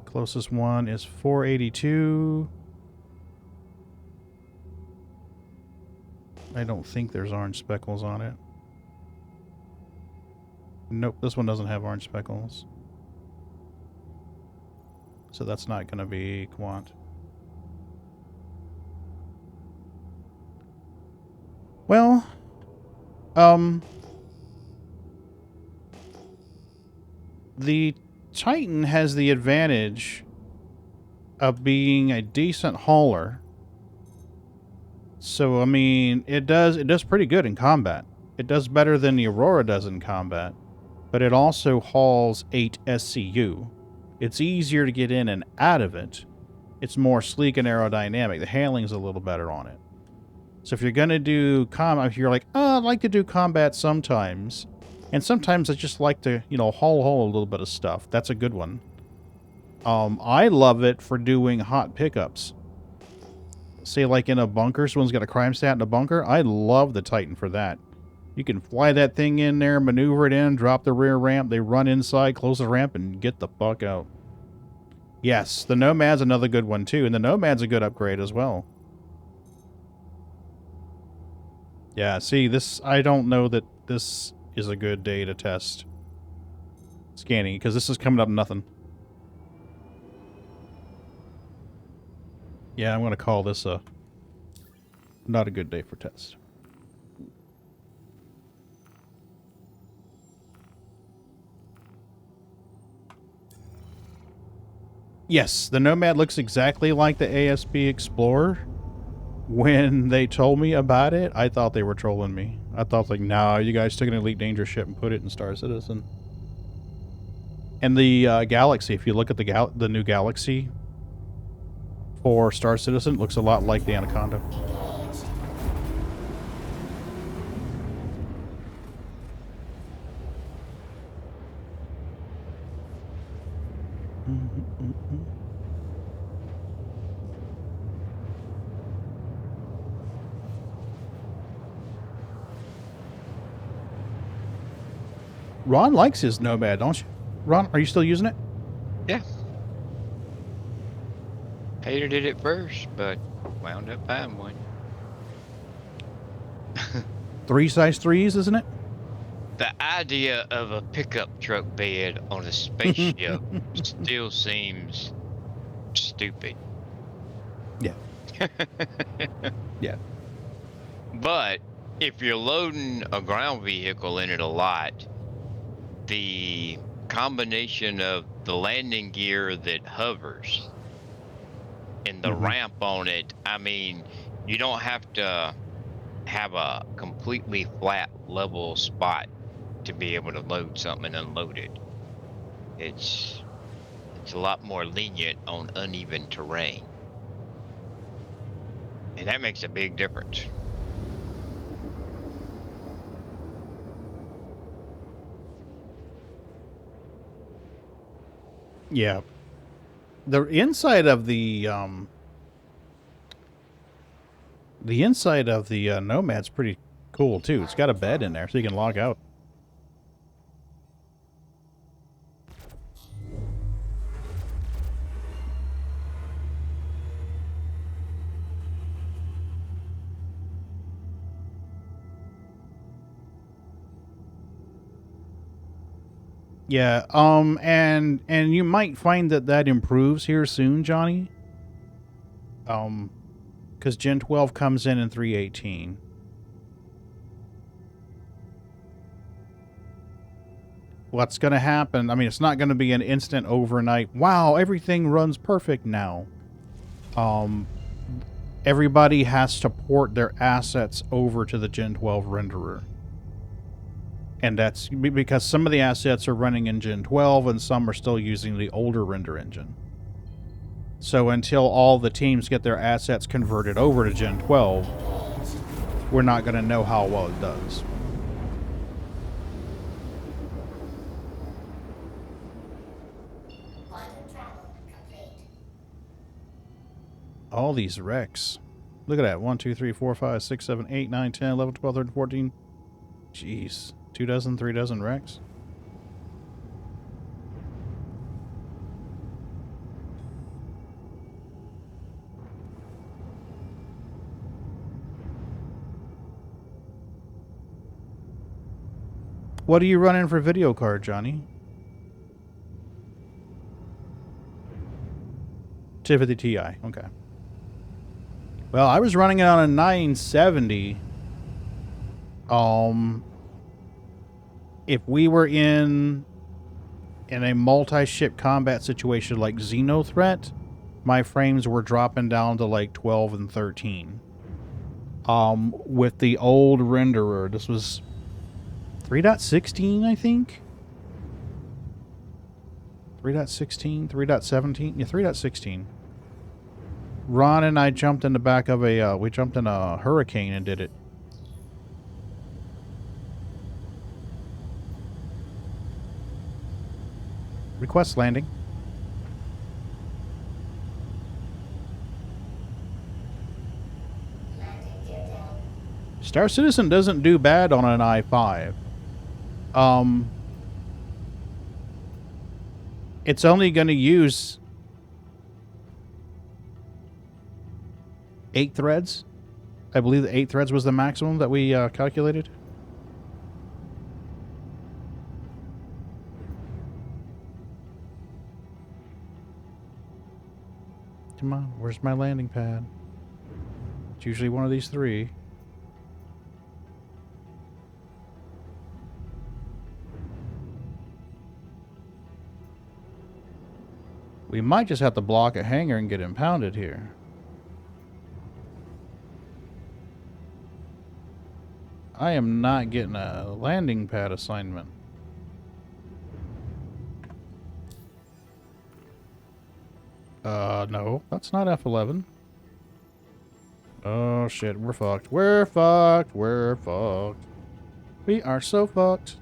Closest one is 482. I don't think there's orange speckles on it. Nope, this one doesn't have orange speckles. So that's not going to be Quant. Well, the Titan has the advantage of being a decent hauler. So, I mean, it does pretty good in combat. It does better than the Aurora does in combat, but it also hauls 8 SCU. It's easier to get in and out of it. It's more sleek and aerodynamic. The handling's a little better on it. So if you're going to do combat, if you're like, oh, I'd like to do combat sometimes, and sometimes I just like to, you know, haul a little bit of stuff. That's a good one. I love it for doing hot pickups. Say like in a bunker, someone's got a crime stat in a bunker. I love the Titan for that. You can fly that thing in there, maneuver it in, drop the rear ramp, they run inside, close the ramp, and get the fuck out. Yes, the Nomad's another good one too, and the Nomad's a good upgrade as well. Yeah, see, this, I don't know that this is a good day to test scanning, because this is coming up nothing. Yeah, I'm going to call this not a good day for test. Yes, the Nomad looks exactly like the ASB Explorer. When they told me about it, I thought they were trolling me. I thought, like, nah, you guys took an Elite Danger ship and put it in Star Citizen. And the Galaxy, if you look at the new Galaxy for Star Citizen, it looks a lot like the Anaconda. Ron likes his Nomad, don't you? Ron, are you still using it? Yeah. Hated it at first, but wound up buying one. 3 size 3s, isn't it? The idea of a pickup truck bed on a spaceship still seems stupid. Yeah. Yeah. But if you're loading a ground vehicle in it a lot, the combination of the landing gear that hovers and the ramp on it, I mean, you don't have to have a completely flat level spot to be able to load something and unload it. It's a lot more lenient on uneven terrain. And that makes a big difference. Yeah. The inside of the Nomad's pretty cool too. It's got a bed in there so you can log out. Yeah, and you might find that improves here soon, Johnny. Because Gen 12 comes in 3.18. What's going to happen? I mean, it's not going to be an instant overnight, wow, everything runs perfect now. Everybody has to port their assets over to the Gen 12 renderer. And that's because some of the assets are running in Gen 12 and some are still using the older render engine. So until all the teams get their assets converted over to Gen 12, we're not going to know how well it does. All these wrecks. Look at that. 1, 2, 3, 4, 5, 6, 7, 8, 9, 10, 11, 12, 13, 14. Jeez. 2 dozen, 3 dozen wrecks. What are you running for video card, Johnny? Tiffany TI. Okay. Well, I was running it on a 970. If we were in a multi-ship combat situation like Xenothreat, my frames were dropping down to like 12 and 13. With the old renderer, this was 3.16, I think. 3.16, 3.17, yeah, 3.16. Ron and I jumped in the back of we jumped in a Hurricane and did it. Request landing. Star Citizen doesn't do bad on an i5. It's only going to use 8 threads. I believe the 8 threads was the maximum that we calculated. Come on, where's my landing pad? It's usually one of these 3. We might just have to block a hangar and get impounded here. I am not getting a landing pad assignment. No, that's not F11. Oh shit, we're fucked. We're fucked. We're fucked. We are so fucked.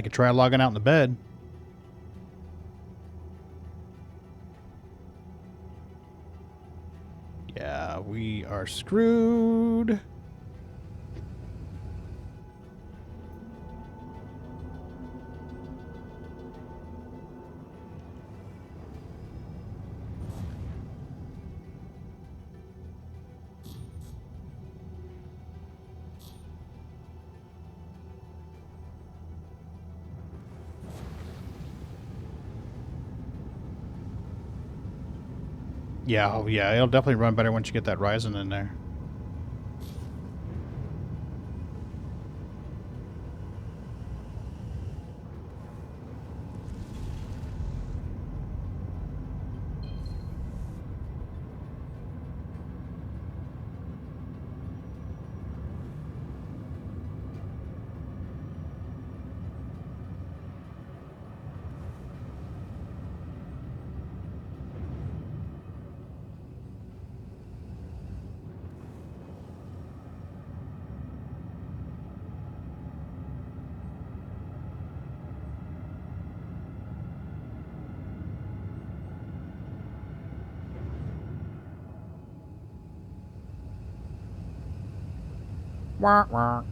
I could try logging out in the bed. Yeah, we are screwed. Yeah, oh yeah, it'll definitely run better once you get that Ryzen in there. Wah, wah.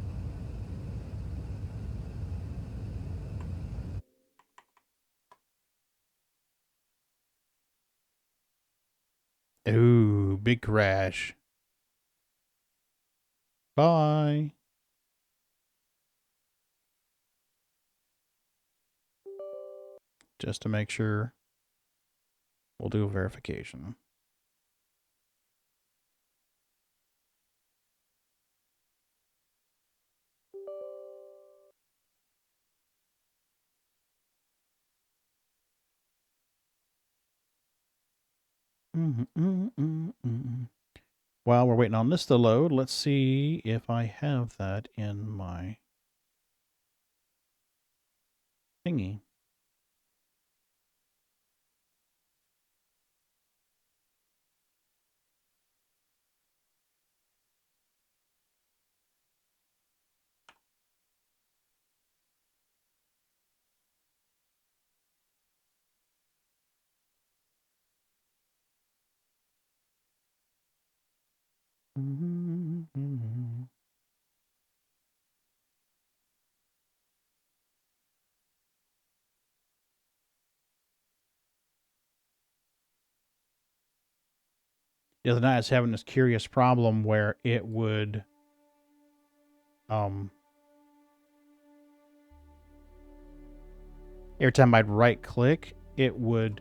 Ooh, big crash. Bye. Just to make sure, we'll do a verification. While we're waiting on this to load, let's see if I have that in my thingy. The other night I was having this curious problem where it would every time I'd right click, it would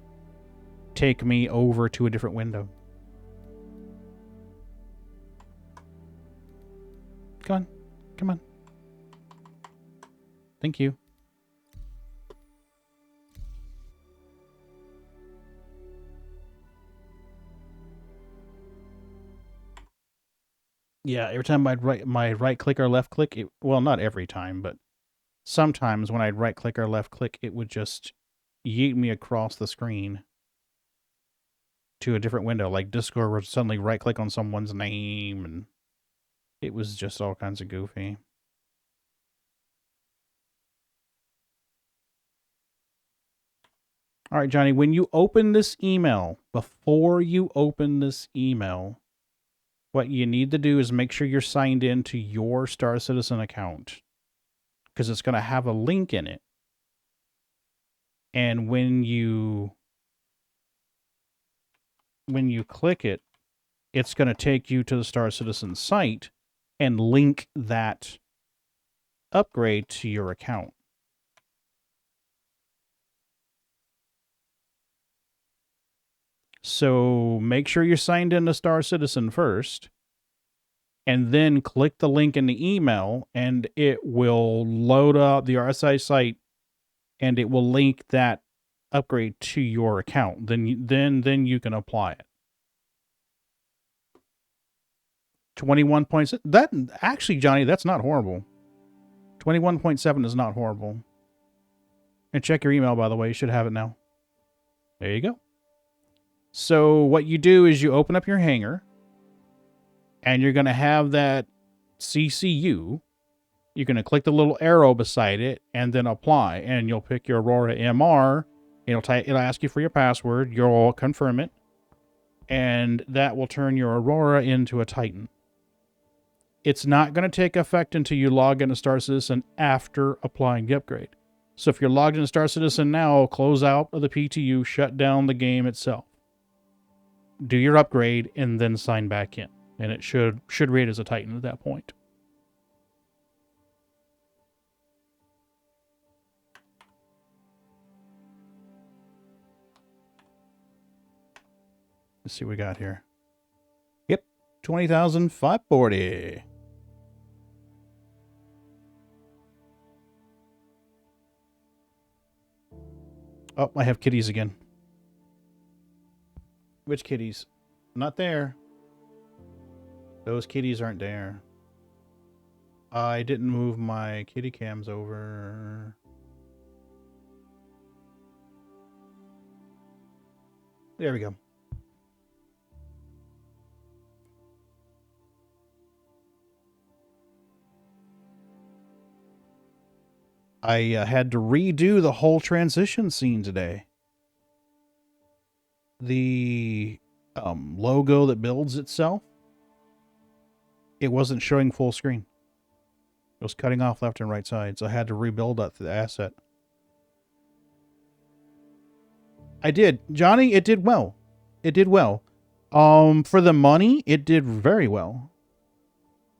take me over to a different window. Come on. Come on. Thank you. Yeah, every time I'd right click or left click, it, well, not every time, but sometimes when I'd right click or left click, it would just yeet me across the screen to a different window. Like Discord would suddenly right click on someone's name, and it was just all kinds of goofy. All right, Johnny, when you open this email, before you open this email, what you need to do is make sure you're signed in to your Star Citizen account, because it's going to have a link in it. And when you click it, it's going to take you to the Star Citizen site and link that upgrade to your account. So make sure you're signed in to Star Citizen first, and then click the link in the email, and it will load up the RSI site, and it will link that upgrade to your account. Then you can apply it. 21.6. That actually, Johnny, that's not horrible. 21.7 is not horrible. And check your email, by the way. You should have it now. There you go. So what you do is you open up your hangar, and you're going to have that CCU you're going to click the little arrow beside it and then apply. And you'll pick your Aurora MR. It'll ask you for your password. You'll confirm it. And that will turn your Aurora into a Titan. It's not going to take effect until you log into Star Citizen after applying the upgrade. So if you're logged into Star Citizen now, close out of the PTU, shut down the game itself. Do your upgrade, and then sign back in. And it should rate as a Titan at that point. Let's see what we got here. Yep, 20,540. Oh, I have kitties again. Which kitties? Not there. Those kitties aren't there. I didn't move my kitty cams over. There we go. I had to redo the whole transition scene today. The logo that builds itself, it wasn't showing full screen. It was cutting off left and right sides. I had to rebuild that the asset. I did. Johnny, it did well. It did well. For the money, it did very well.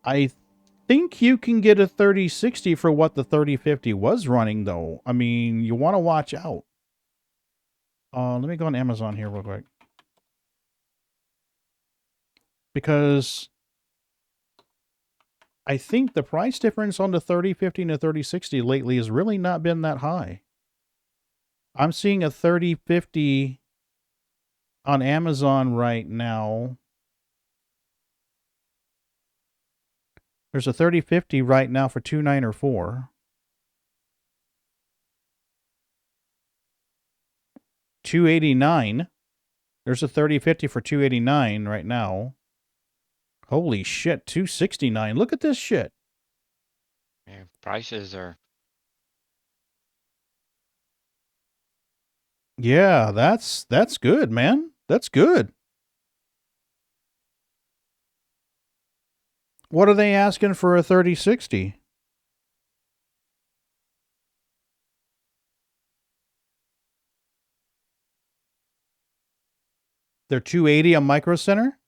I think you can get a 3060 for what the 3050 was running, though. I mean, you want to watch out. Let me go on Amazon here real quick. Because I think the price difference on the 3050 and the 3060 lately has really not been that high. I'm seeing a 3050 on Amazon right now. There's a 3050 right now for $294. $289. There's a 3050 for $289 right now. Holy shit, $269. Look at this shit. Yeah, prices are... Yeah, that's good, man. That's good. What are they asking for a 3060? They're $280 on Micro Center?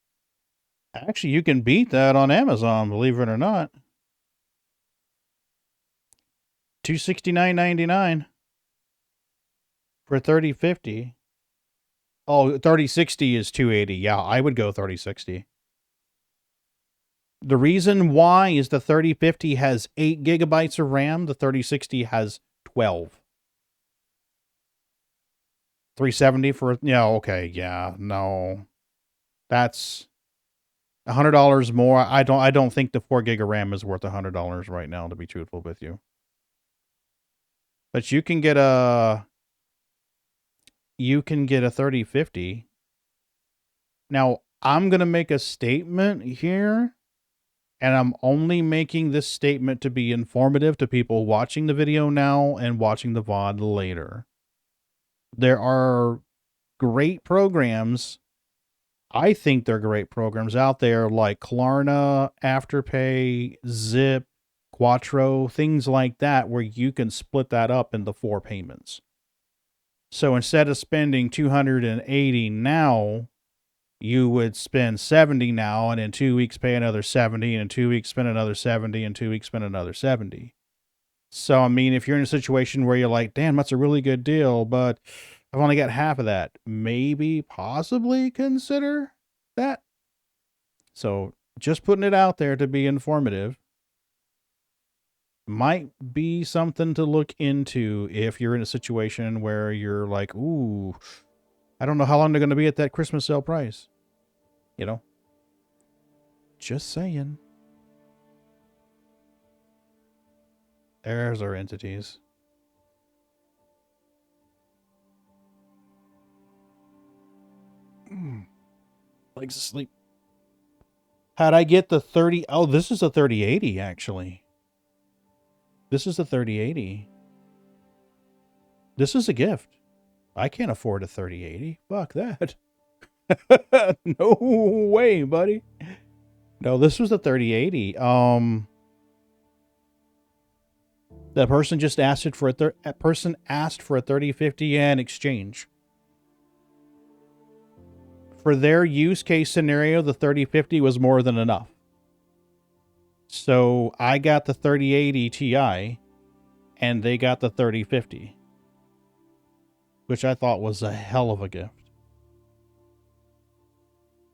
Actually, you can beat that on Amazon, believe it or not. $269.99 for 3050. Oh, 3060 is $280. Yeah, I would go 3060. The reason why is the 3050 has 8 gigabytes of RAM. The 3060 has 12. 370 for... Yeah, okay. Yeah, no. That's $100 more. I don't think the 4 gig of RAM is worth $100 right now, to be truthful with you. But you can get a 3050. Now, I'm going to make a statement here, and I'm only making this statement to be informative to people watching the video now and watching the VOD later. There are great programs. I think they're great programs out there like Klarna, Afterpay, Zip, Quattro, things like that, where you can split that up into 4 payments. So instead of spending $280 now, you would spend $70 now, and in 2 weeks pay another $70, and in 2 weeks spend another $70, and 2 weeks spend another $70. So, I mean, if you're in a situation where you're like, damn, that's a really good deal, but I've only got half of that, maybe, possibly consider that. So, just putting it out there to be informative. Might be something to look into if you're in a situation where you're like, ooh, I don't know how long they're going to be at that Christmas sale price. You know? Just saying. There's our entities. Legs asleep. How'd I get the 30? Oh, this is a 3080, actually. This is the 3080. This is a gift. I can't afford a 3080. Fuck that. No way, buddy. No, this was the 3080. The person just asked it for a person asked for a 3050 in exchange. For their use case scenario, the 3050 was more than enough. So I got the 3080 Ti, and they got the 3050, which I thought was a hell of a gift.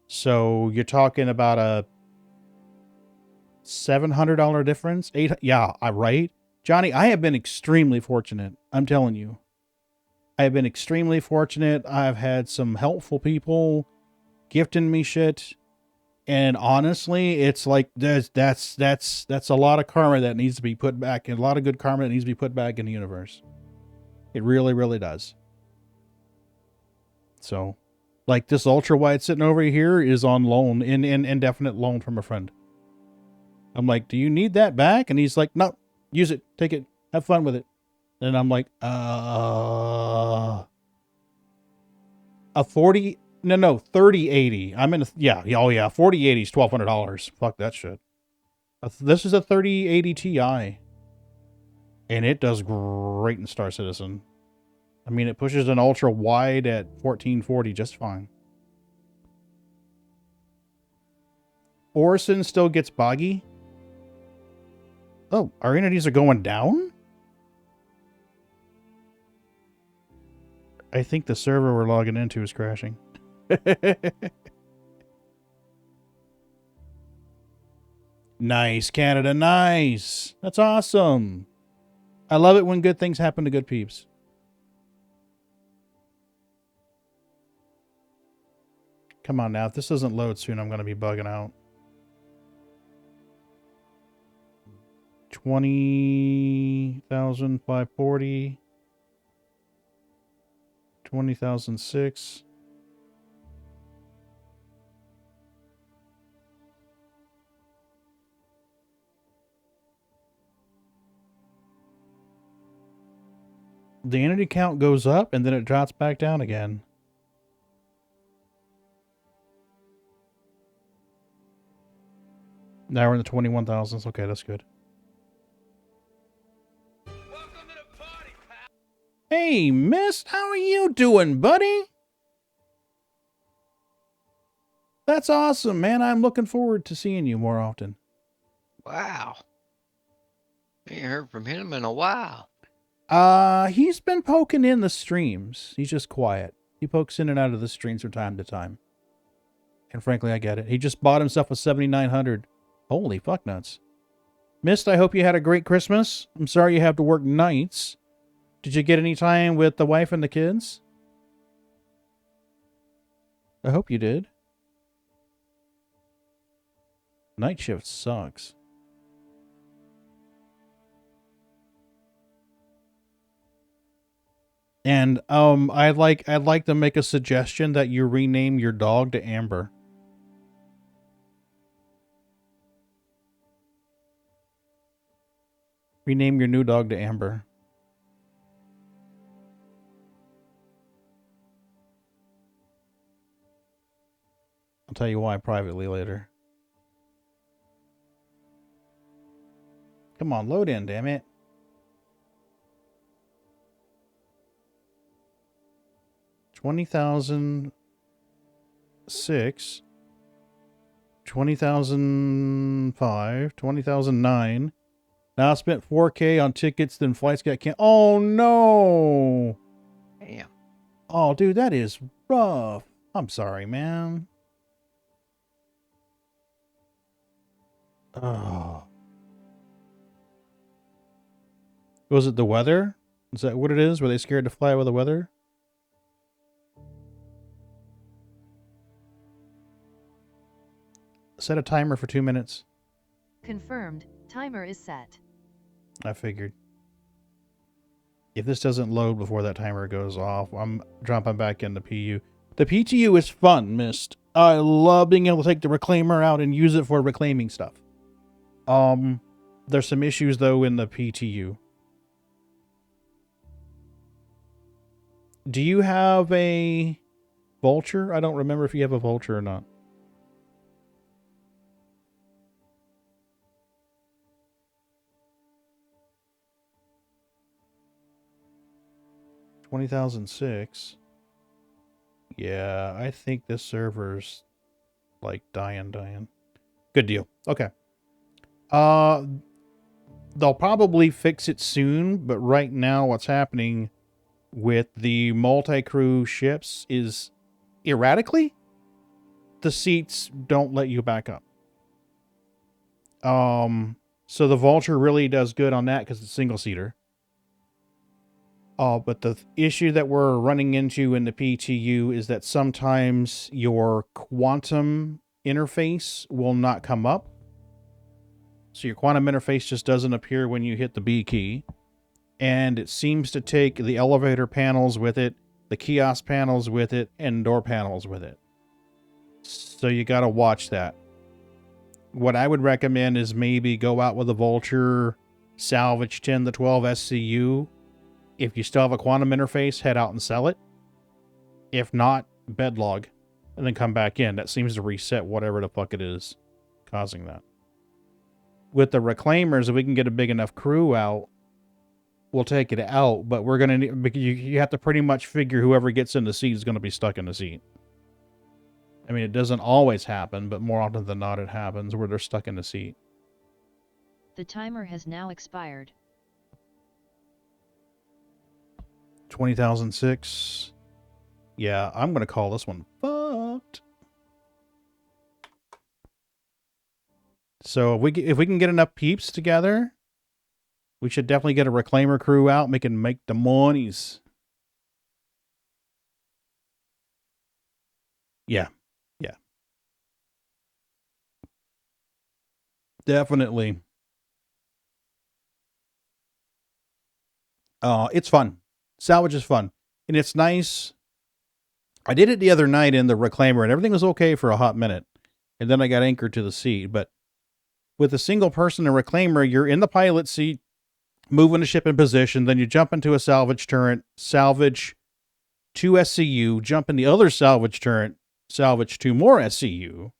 So you're talking about a $700 difference? Yeah, right? Johnny, I have been extremely fortunate. I'm telling you. I have been extremely fortunate. I've had some helpful people gifting me shit. And honestly, it's like that's a lot of karma that needs to be put back, and a lot of good karma that needs to be put back in the universe. It really, really does. So, like this ultra wide sitting over here is on loan, in indefinite loan from a friend. I'm like, do you need that back? And he's like, no, use it, take it, have fun with it. And I'm like, a 3080. I'm in a, yeah, oh yeah, 4080 is $1,200. Fuck that shit. This is a 3080 Ti. And it does great in Star Citizen. I mean, it pushes an ultra wide at 1440 just fine. Orison still gets boggy. Oh, our entities are going down? I think the server we're logging into is crashing. Nice, Canada, nice. That's awesome. I love it when good things happen to good peeps. Come on now, if this doesn't load soon, I'm going to be bugging out. 20,540. 20,006. The entity count goes up and then it drops back down again. Now we're in the 21,000s. Okay, that's good. Hey, Mist, how are you doing, buddy? That's awesome, man. I'm looking forward to seeing you more often. Wow. Ain't heard from him in a while. He's been poking in the streams. He's just quiet. He pokes in and out of the streams from time to time. And frankly, I get it. He just bought himself a 7900. Holy fuck nuts. Mist, I hope you had a great Christmas. I'm sorry you have to work nights. Did you get any time with the wife and the kids? I hope you did. Night shift sucks. And I'd like to make a suggestion that you rename your dog to Amber. Rename your new dog to Amber. I'll tell you why privately later. Come on, load in, damn it. $20,006, 20,005, 20,009. Now I spent $4K on tickets, then flights got canceled. Oh no! Damn. Oh, dude, that is rough. I'm sorry, man. Oh. Was it the weather? Is that what it is? Were they scared to fly with the weather? Set a timer for 2 minutes. Confirmed. Timer is set. I figured. If this doesn't load before that timer goes off, I'm dropping back in the PU. The PTU is fun, Mist. I love being able to take the reclaimer out and use it for reclaiming stuff. There's some issues, though, in the PTU. Do you have a vulture? I don't remember if you have a vulture or not. $20,006. Yeah, I think this server's like dying. Good deal. Okay. They'll probably fix it soon, but right now what's happening with the multi-crew ships is erratically the seats don't let you back up. So the Vulture really does good on that because it's single-seater. But the issue that we're running into in the PTU is that sometimes your quantum interface will not come up. So your quantum interface just doesn't appear when you hit the B key. And it seems to take the elevator panels with it, the kiosk panels with it, and door panels with it. So you got to watch that. What I would recommend is maybe go out with a Vulture, salvage 10 to 12 SCU. If you still have a quantum interface, head out and sell it. If not, bedlog, and then come back in. That seems to reset whatever the fuck it is causing that. With the reclaimers, if we can get a big enough crew out, we'll take it out, but we're going to... You have to pretty much figure whoever gets in the seat is going to be stuck in the seat. I mean, it doesn't always happen, but more often than not it happens where they're stuck in the seat. The timer has now expired. 20,006. Yeah, I'm going to call this one fucked. So if we can get enough peeps together, we should definitely get a reclaimer crew out and we can make the monies. Yeah. Yeah. Definitely. It's fun. Salvage is fun. And it's nice. I did it the other night in the reclaimer and everything was okay for a hot minute. And then I got anchored to the seat. But with a single person and reclaimer, you're in the pilot seat, moving the ship in position. Then you jump into a salvage turret, salvage 2 SCU, jump in the other salvage turret, salvage 2 more SCU,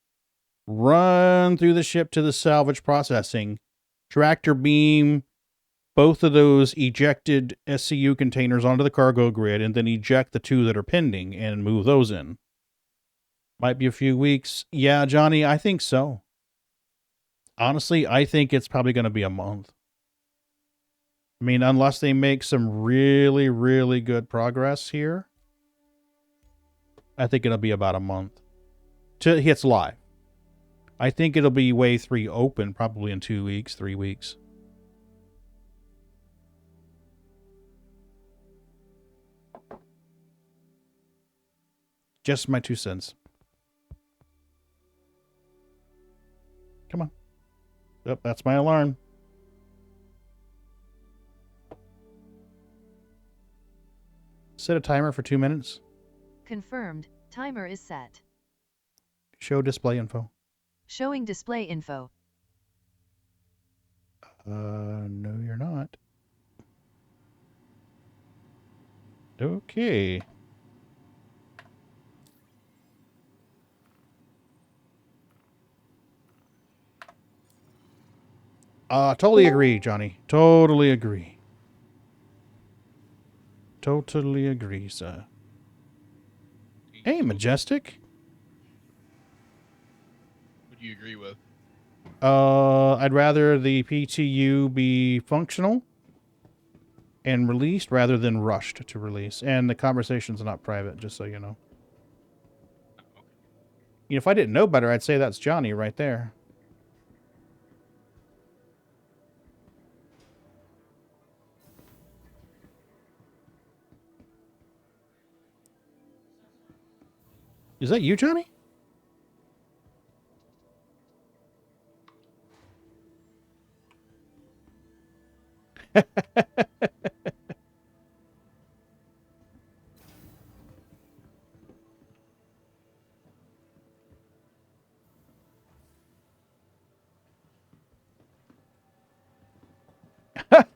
run through the ship to the salvage processing, tractor beam both of those ejected SCU containers onto the cargo grid, and then eject the 2 that are pending and move those in. Might be a few weeks. Yeah, Johnny, I think so. Honestly, I think it's probably going to be a month. I mean, unless they make some really, really good progress here, I think it'll be about a month till it hits live. I think it'll be Wave 3 open probably in 2 weeks, 3 weeks. Just my 2 cents. Come on. Yep, that's my alarm. Set a timer for 2 minutes. Confirmed. Timer is set. Show display info. Showing display info. No, you're not. Okay. Totally agree, Johnny. Totally agree. Totally agree, sir. Hey, Majestic. What do you agree with? I'd rather the PTU be functional and released rather than rushed to release. And the conversation's not private, just so you know. You know, if I didn't know better, I'd say that's Johnny right there. Is that you, Johnny?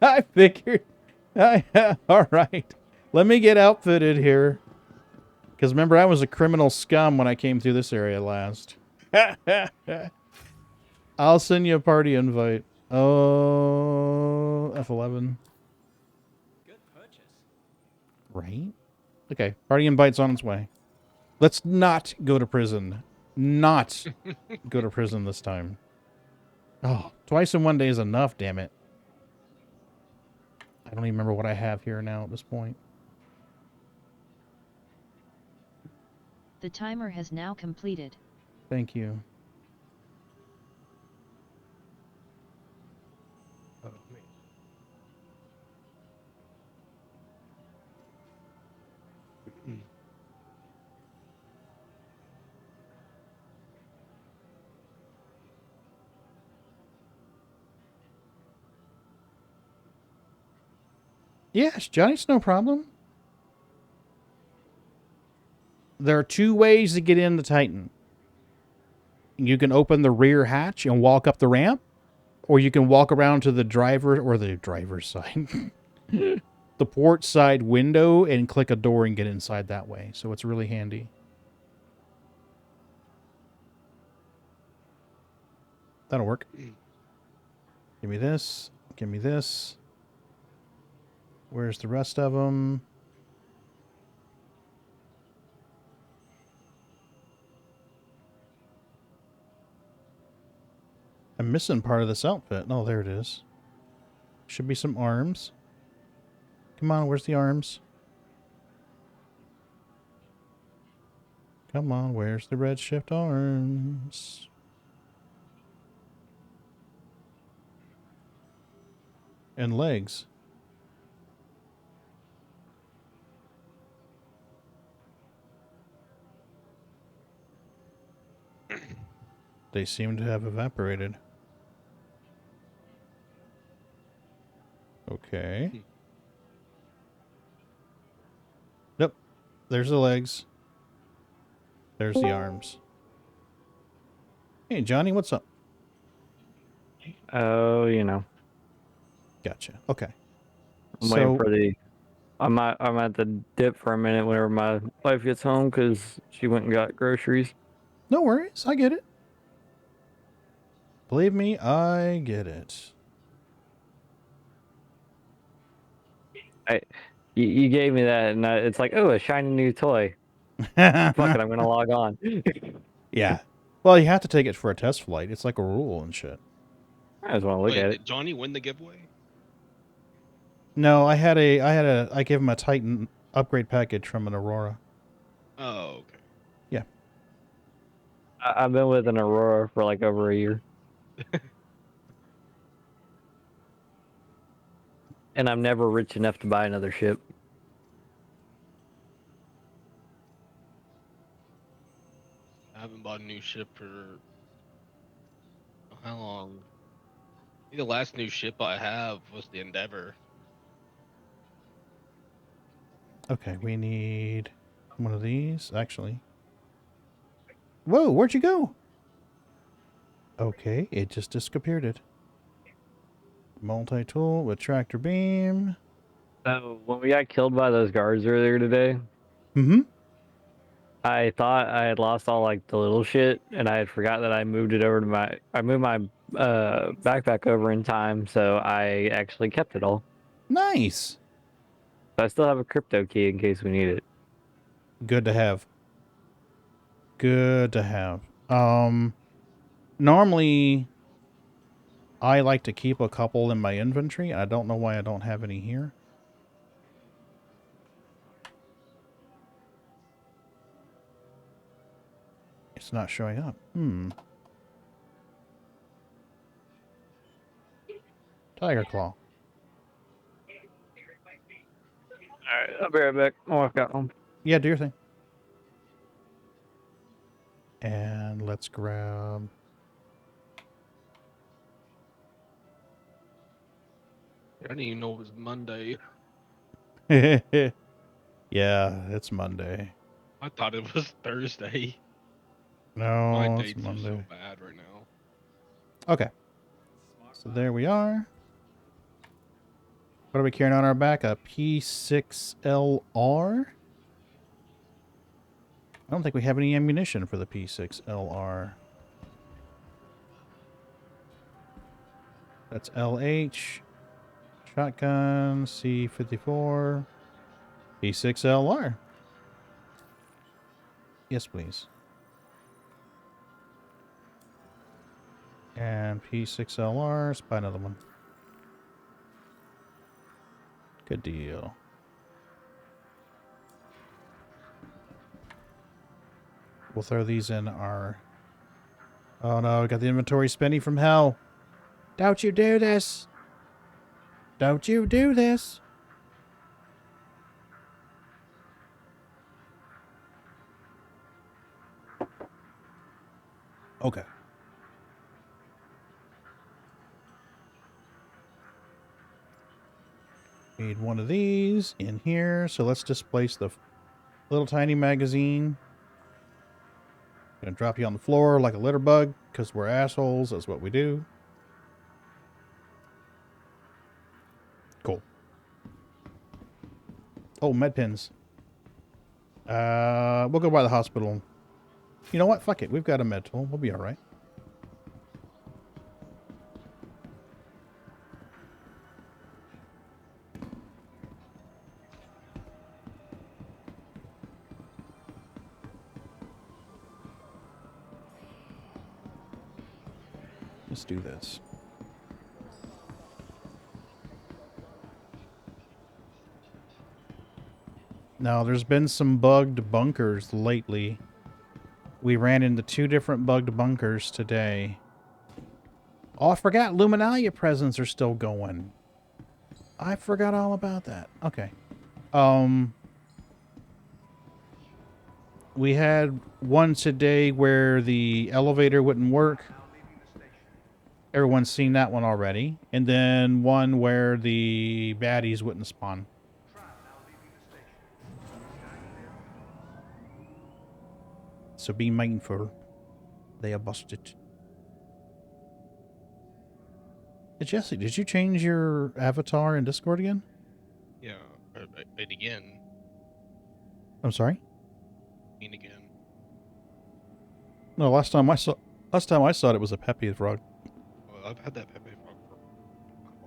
I figured. All right. Let me get outfitted here. Because remember, I was a criminal scum when I came through this area last. I'll send you a party invite. Oh, F11. Good purchase. Right? Okay, party invite's on its way. Let's not go to prison. Not go to prison this time. Oh, twice in one day is enough, damn it. I don't even remember what I have here now at this point. The timer has now completed. Thank you. Oh, man. Yes, Johnny's no problem. There are two ways to get in the Titan. You can open the rear hatch and walk up the ramp, or you can walk around to the driver or the driver's side. The port side window and click a door and get inside that way. So it's really handy. That'll work. Give me this. Give me this. Where's the rest of them? I'm missing part of this outfit. Oh, there it is. Should be some arms. Come on, where's the arms? Come on, where's the redshift arms? And legs. They seem to have evaporated. Okay. Nope. There's the legs. There's the arms. Hey, Johnny, what's up? Oh, you know. Gotcha. Okay. I'm waiting for the... I'm at the dip for a minute whenever my wife gets home because she went and got groceries. No worries. I get it. Believe me, I get it. You gave me that, and it's like, oh, a shiny new toy. Fuck it, I'm going to log on. Yeah. Well, you have to take it for a test flight. It's like a rule and shit. I just want to look at it. Did Johnny win the giveaway? No, I gave him a Titan upgrade package from an Aurora. Oh, okay. Yeah. I've been with an Aurora for like over a year. And I'm never rich enough to buy another ship. I haven't bought a new ship for how long? I think the last new ship I have was the Endeavor. Okay, we need one of these, actually. Whoa, where'd you go? Okay, it just disappeared. Multi-tool with tractor beam. So when we got killed by those guards earlier today, I thought I had lost all like the little shit, and I had forgot that I moved it over to my backpack over in time, so I actually kept it all. Nice. So I still have a crypto key in case we need it. Good to have. Good to have. Normally I like to keep a couple in my inventory. I don't know why I don't have any here. It's not showing up. Tiger Claw. Alright, I'll be right back. My wife got home. Yeah, do your thing. And let's grab... I didn't even know it was Monday. Yeah, it's Monday. I thought it was Thursday. No, My it's dates Monday. are so bad right now. Okay. So there we are. What are we carrying on our back? A P6LR? I don't think we have any ammunition for the P6LR. That's LH. Shotgun, C54. P6LR. Yes, please. And P6LR. Let's buy another one. Good deal. We'll throw these in our... Oh no, we got the inventory spinning from hell. Don't you do this. Don't you do this. Okay. Need one of these in here. So let's displace the little tiny magazine. Gonna drop you on the floor like a litter bug because we're assholes. That's what we do. Cool. Oh, med pins. We'll go by the hospital. You know what? Fuck it. We've got a med tool. We'll be all right. Let's do this. Now, there's been some bugged bunkers lately. We ran into 2 different bugged bunkers today. Oh, I forgot. Luminalia presents are still going. I forgot all about that. Okay. We had one today where the elevator wouldn't work. Everyone's seen that one already. And then one where the baddies wouldn't spawn. So be mindful. They are busted. Hey, Jesse, did you change your avatar in Discord again? Yeah, it again. I'm sorry? Again. No, last time I saw it was a Peppy frog. Well, I've had that Pepe frog for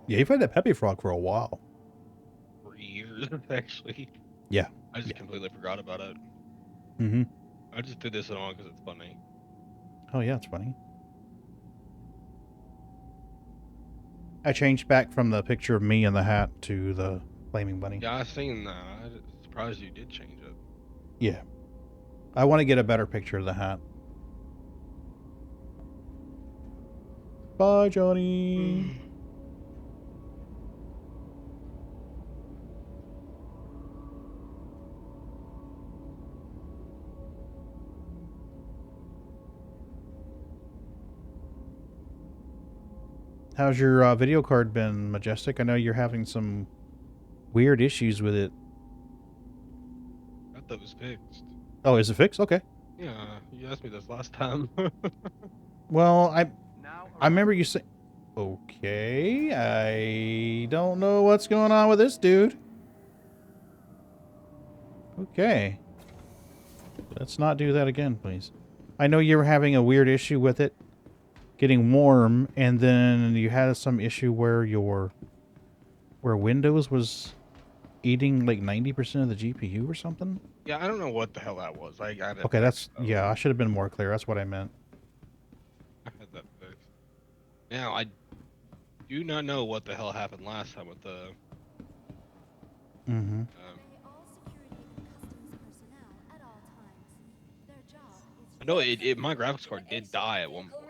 Yeah, you've had that Peppy frog for a while. for years, actually. Yeah. I just completely forgot about it. Mm-hmm. I just did this on because it's funny. Oh, yeah, it's funny. I changed back from the picture of me in the hat to the flaming bunny. Yeah, I seen that. I'm surprised you did change it. Yeah. I want to get a better picture of the hat. Bye, Johnny. How's your video card been, Majestic? I know you're having some weird issues with it. I thought that was fixed. Oh, is it fixed? Okay. Yeah, you asked me this last time. Well, I remember you saying... Okay, I don't know what's going on with this dude. Okay. Let's not do that again, please. I know you were having a weird issue with it getting warm, and then you had some issue where where Windows was eating like 90% of the GPU or something. Yeah, I don't know what the hell that was. I got it. Okay, that's... Yeah, I should have been more clear. That's what I meant. I had that fixed. Now, I do not know what the hell happened last time with the... Mm-hmm. I know my graphics card did die at one point.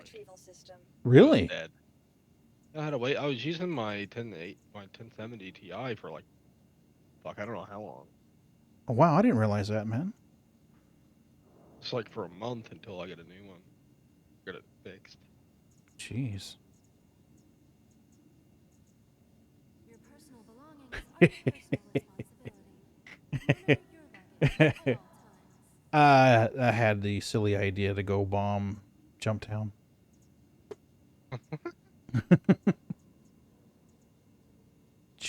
Really? Dead. I had to wait. I was using my 1070 Ti for like, fuck, I don't know how long. Oh, wow, I didn't realize that, man. It's like for a month until I get a new one. Get it fixed. Jeez. Your personal belongings are your personal responsibility. I had the silly idea to go bomb Jumptown.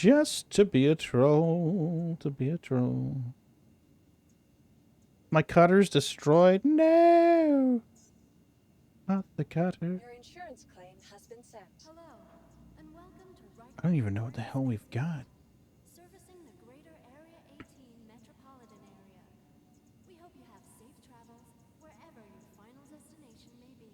Just to be a troll, to be a troll. My cutter's destroyed. No! Not the cutter. Your insurance claim has been sent. Hello, and welcome to Right. I don't even know what the hell we've got. Servicing the greater Area 18 metropolitan area. We hope you have safe travels wherever your final destination may be.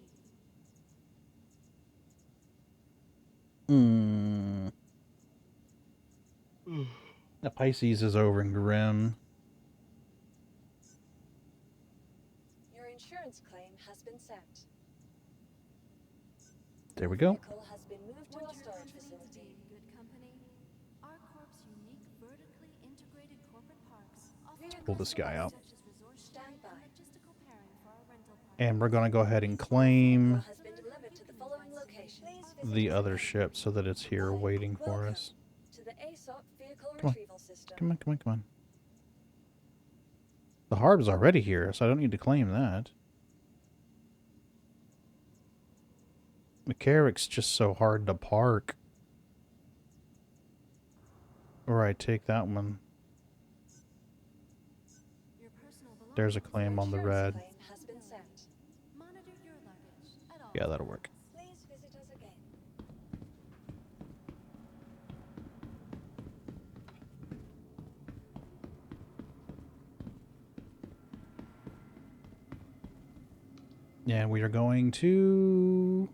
The Pisces is over in Grim. Your insurance claim has been sent. There we go. Vehicle has been moved to our storage facility. Good company. Our corp's unique vertically integrated corporate parks offer Pull this guy out. such as resort Stand by. logistical pairing for our rental park. And we're going to go ahead and claim Has been delivered to the following location. Please visit the other ship so that it's here waiting for us. to the ASOP vehicle Come on. retrieval system. Come on, come on, come on. The Harb's already here, so I don't need to claim that. McCarrick's just so hard to park. Or I take that one. Your personal There's a belongings claim on the Insurance red. claim has been sent. Monitor your luggage at all Yeah, that'll work. Please visit us again. Yeah, we are going to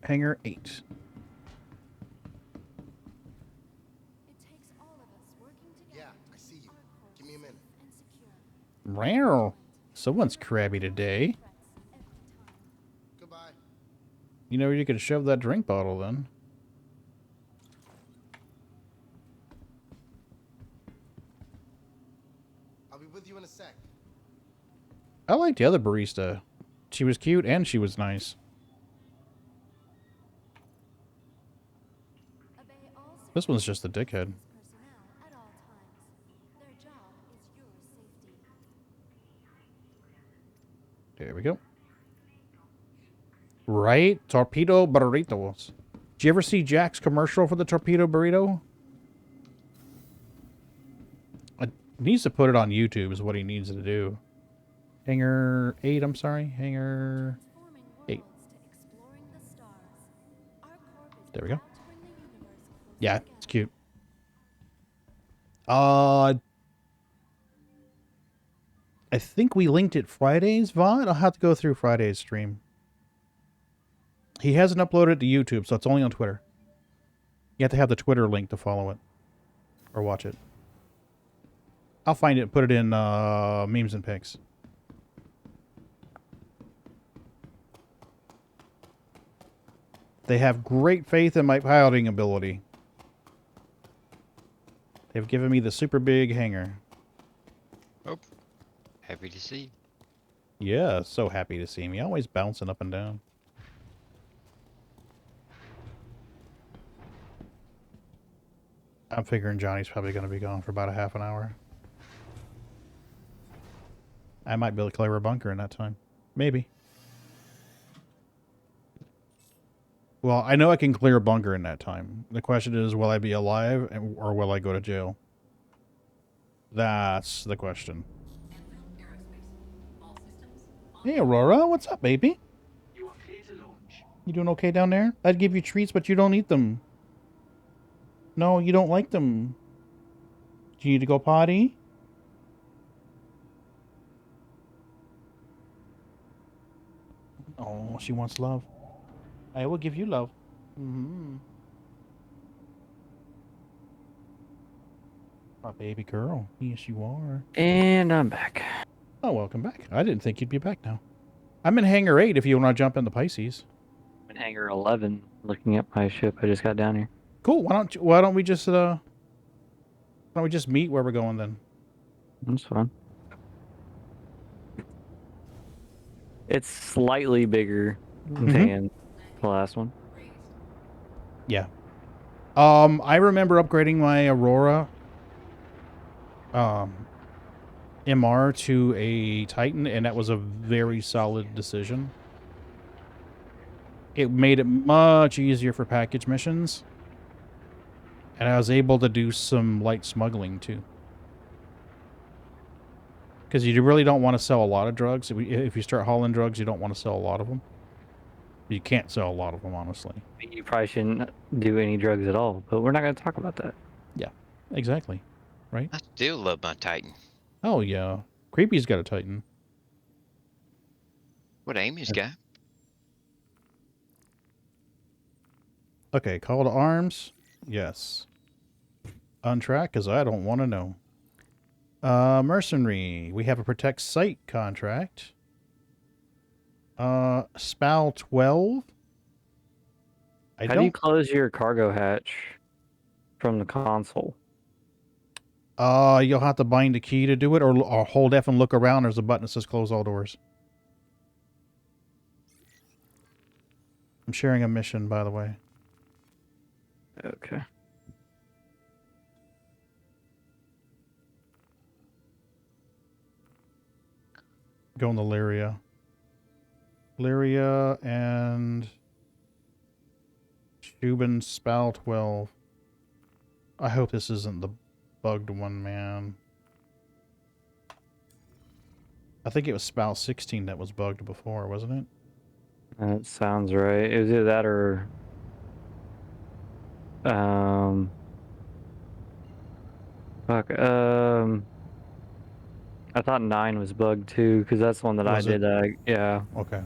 Hangar 8. It takes all of us working together. Yeah, I see you. Give me a minute. And secure. Meow. Someone's crabby today. Goodbye. You know, you could shove that drink bottle then. I'll be with you in a sec. I liked the other barista. She was cute and she was nice. Obey all This one's just a dickhead. personnel at all times. Their job is your safety. There we go. Right? Torpedo burritos. Did you ever see Jack's commercial for the torpedo burrito? He needs to put it on YouTube is what he needs to do. Hangar 8, I'm sorry. Hangar 8. There we go. Yeah, it's cute. I think we linked it Friday's VOD. I'll have to go through Friday's stream. He hasn't uploaded it to YouTube, so it's only on Twitter. You have to have the Twitter link to follow it. Or watch it. I'll find it and put it in memes and pics. They have great faith in my piloting ability. They've given me the super big hangar. Oh, happy to see. Yeah, so happy to see me. Always bouncing up and down. I'm figuring Johnny's probably going to be gone for about a half an hour. I might be able to clear a bunker in that time. Maybe. Well, I know I can clear a bunker in that time. The question is, will I be alive or will I go to jail? That's the question. Hey, Aurora. What's up, baby? You are clear to launch. You doing okay down there? I'd give you treats, but you don't eat them. No, you don't like them. Do you need to go potty? Oh, she wants love. I will give you love. Mm-hmm. My baby girl. Yes, you are. And I'm back. Oh, welcome back. I didn't think you'd be back now. I'm in Hangar 8 if you want to jump in the Pisces. I'm in Hangar 11, looking at my ship. I just got down here. Cool. Why don't we just meet where we're going then? That's fine. It's slightly bigger than the last one. Yeah. I remember upgrading my Aurora MR to a Titan, and that was a very solid decision. It made it much easier for package missions. And I was able to do some light smuggling, too. Because you really don't want to sell a lot of drugs. If you start hauling drugs, you don't want to sell a lot of them. You can't sell a lot of them, honestly. You probably shouldn't do any drugs at all, but we're not going to talk about that. Yeah, exactly. Right? I still love my Titan. Oh, yeah. Creepy's got a Titan. What Amy's got? Okay, call to arms. Yes. Untrack, because I don't want to know. Mercenary. We have a protect site contract. Spal 12. How do you close your cargo hatch from the console? You'll have to bind a key to do it, or hold F and look around. There's a button that says close all doors. I'm sharing a mission, by the way. Okay. Going to Lyria. Lyria and Shubin Spal 12. I hope this isn't the bugged one, man. I think it was Spal 16 that was bugged before, wasn't it? That sounds right. It was either that or fuck. I thought 9 was bugged too, because that's the one that Was I it? did. Yeah. Okay.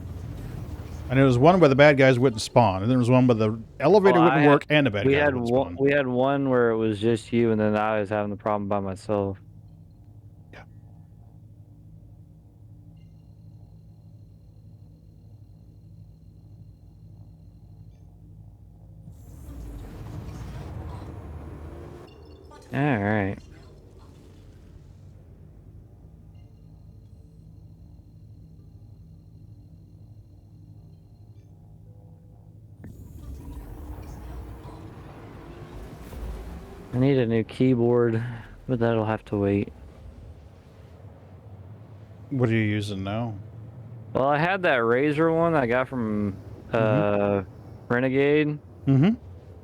And there was one where the bad guys wouldn't spawn, and there was one where the elevator wouldn't work and the bad guys wouldn't spawn. We had one where it was just you, and then I was having the problem by myself. Yeah. All right. I need a new keyboard, but that'll have to wait. What are you using now? Well, I had that Razer one I got from Renegade. Mm-hmm.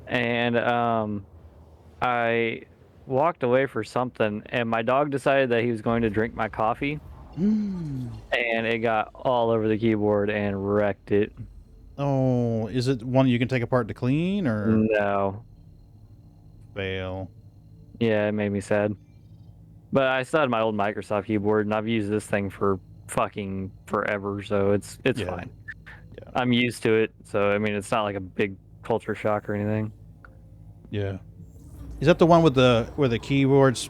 And I walked away for something, and my dog decided that he was going to drink my coffee. And it got all over the keyboard and wrecked it. Oh, is it one you can take apart to clean, or? No. Fail. Yeah, it made me sad. But I still had my old Microsoft keyboard, and I've used this thing for fucking forever, so it's fine. Yeah. I'm used to it, so I mean, it's not like a big culture shock or anything. Yeah. Is that the one with where the keyboard's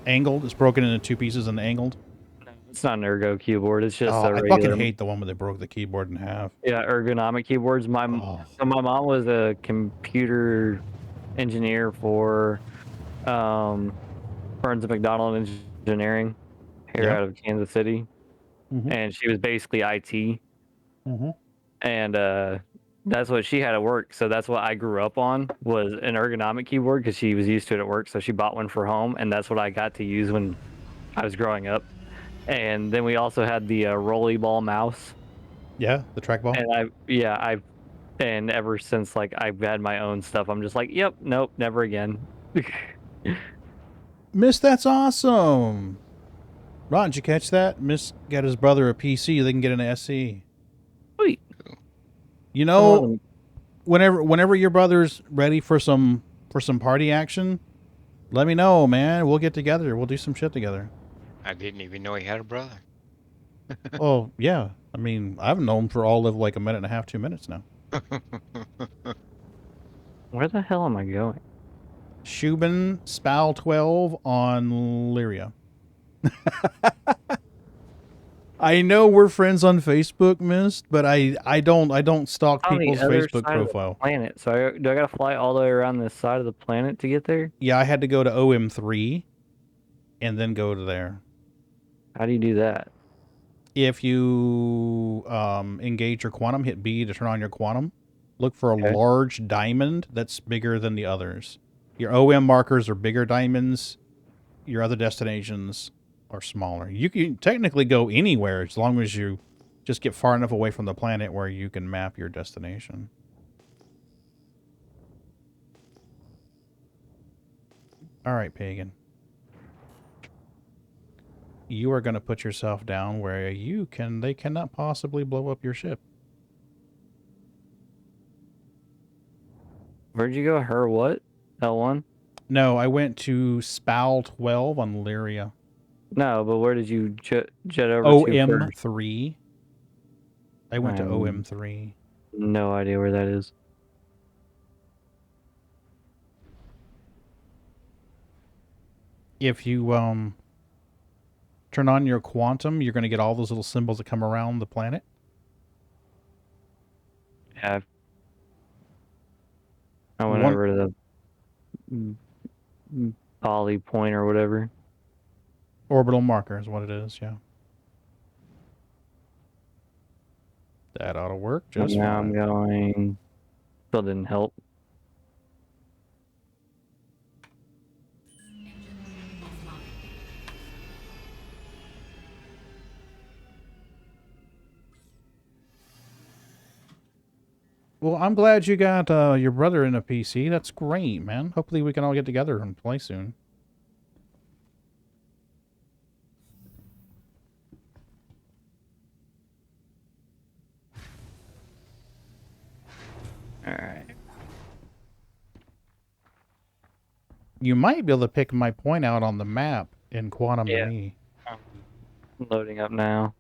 angled? It's broken into two pieces and angled? No, it's not an ergo keyboard. It's just a I regular. fucking hate the one where they broke the keyboard in half. Yeah, ergonomic keyboards. So my mom was a computer engineer for Burns and McDonald Engineering here out of Kansas City, and she was basically IT. And that's what she had at work. So that's what I grew up on, was an ergonomic keyboard, because she was used to it at work. So she bought one for home, and that's what I got to use when I was growing up. And then we also had the rolly ball mouse. Yeah, the trackball. And and ever since, like, I've had my own stuff, I'm just like, yep, nope, never again. Miss, that's awesome. Ron, did you catch that? Miss got his brother a PC. They can get an SE. Sweet. You know, whenever your brother's ready for some party action, let me know, man. We'll get together. We'll do some shit together. I didn't even know he had a brother. Oh, yeah. I mean, I've known him for all of like a minute and a half, 2 minutes now. Where the hell am I going? Shubin Spal 12 on Lyria. I know we're friends on Facebook, Mist, but I don't stalk people's Facebook profile. Planet. So do I gotta fly all the way around this side of the planet to get there? Yeah, I had to go to OM3 and then go to there. How do you do that? If you engage your quantum, hit B to turn on your quantum. Look for a large diamond that's bigger than the others. Your OM markers are bigger diamonds. Your other destinations are smaller. You can technically go anywhere as long as you just get far enough away from the planet where you can map your destination. All right, Pagan. You are going to put yourself down where they cannot possibly blow up your ship. Where'd you go? Her what? L1? No, I went to SPAL 12 on Lyria. No, but where did you jet over to first? OM3. I went to OM3. No idea where that is. If you turn on your quantum, you're going to get all those little symbols that come around the planet. Yeah. I went over to the poly point or whatever. Orbital marker is what it is, yeah. That ought to work just now fine. I'm going... Still didn't help. Well, I'm glad you got your brother in a PC. That's great, man. Hopefully we can all get together and play soon. Alright. You might be able to pick my point out on the map in Quantum to Yeah. me. I'm loading up now.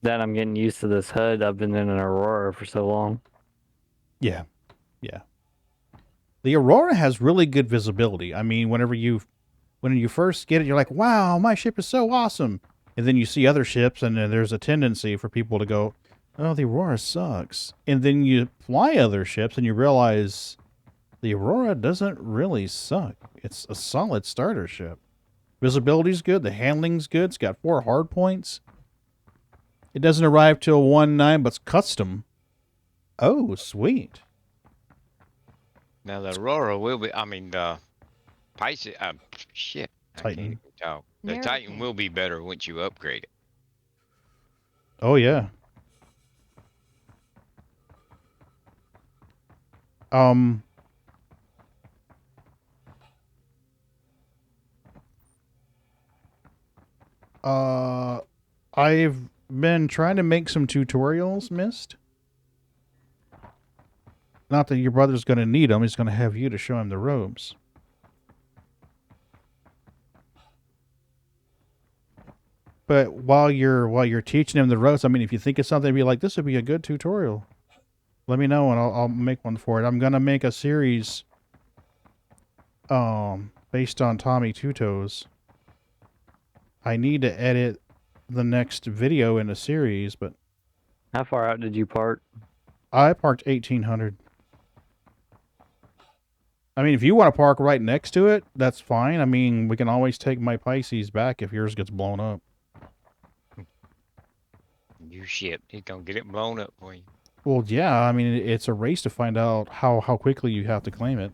Then I'm getting used to this HUD. I've been in an Aurora for so long. Yeah. Yeah. The Aurora has really good visibility. I mean, when you first get it, you're like, wow, my ship is so awesome. And then you see other ships, and then there's a tendency for people to go, oh, the Aurora sucks. And then you fly other ships, and you realize the Aurora doesn't really suck. It's a solid starter ship. Visibility's good. The handling's good. It's got 4 hard points. It doesn't arrive till 1.9, but it's custom. Oh, sweet. Now the Aurora will be, Pisces, shit. I can't Titan. even talk. The Titan will be better once you upgrade it. Oh, yeah. I've been trying to make some tutorials, Mist. Not that your brother's going to need them. He's going to have you to show him the ropes. But while you're teaching him the ropes, I mean, if you think of something, be like, this would be a good tutorial. Let me know, and I'll make one for it. I'm gonna make a series, based on Tommy Two Toes. I need to edit the next video in a series, but how far out did you park? I parked 1800. I mean, if you want to park right next to it, that's fine. I mean, we can always take my Pisces back if yours gets blown up. You shit, he's gonna get it blown up for you. Well, yeah, I mean, it's a race to find out how quickly you have to claim it.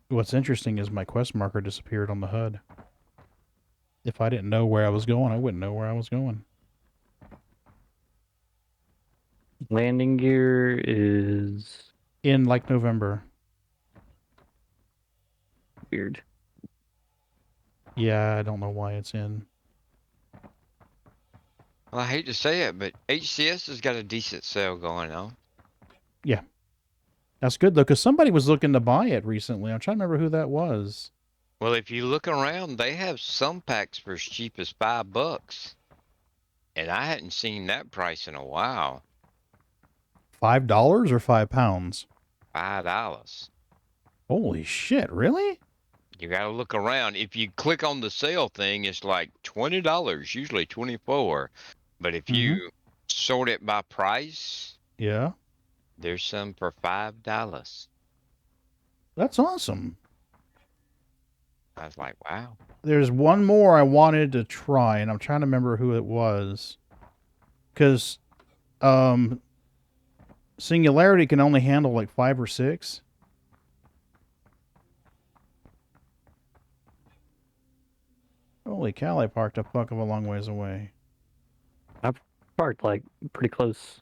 What's interesting is my quest marker disappeared on the HUD. If I didn't know where I was going, I wouldn't know where I was going. Landing gear is... in, like, November. Weird. Yeah, I don't know why it's in. Well, I hate to say it, but HCS has got a decent sale going on. Yeah. That's good, though, because somebody was looking to buy it recently. I'm trying to remember who that was. Well, if you look around, they have some packs for as cheap as $5. And I hadn't seen that price in a while. $5 or £5? $5. Holy shit, really? You gotta look around. If you click on the sale thing, it's like $20, usually $24. But if you sort it by price, yeah, there's some for $5. That's awesome. I was like, wow. There's one more I wanted to try, and I'm trying to remember who it was. Because Singularity can only handle like 5 or 6. Holy cow, I parked a fuck of a long ways away. I parked like pretty close.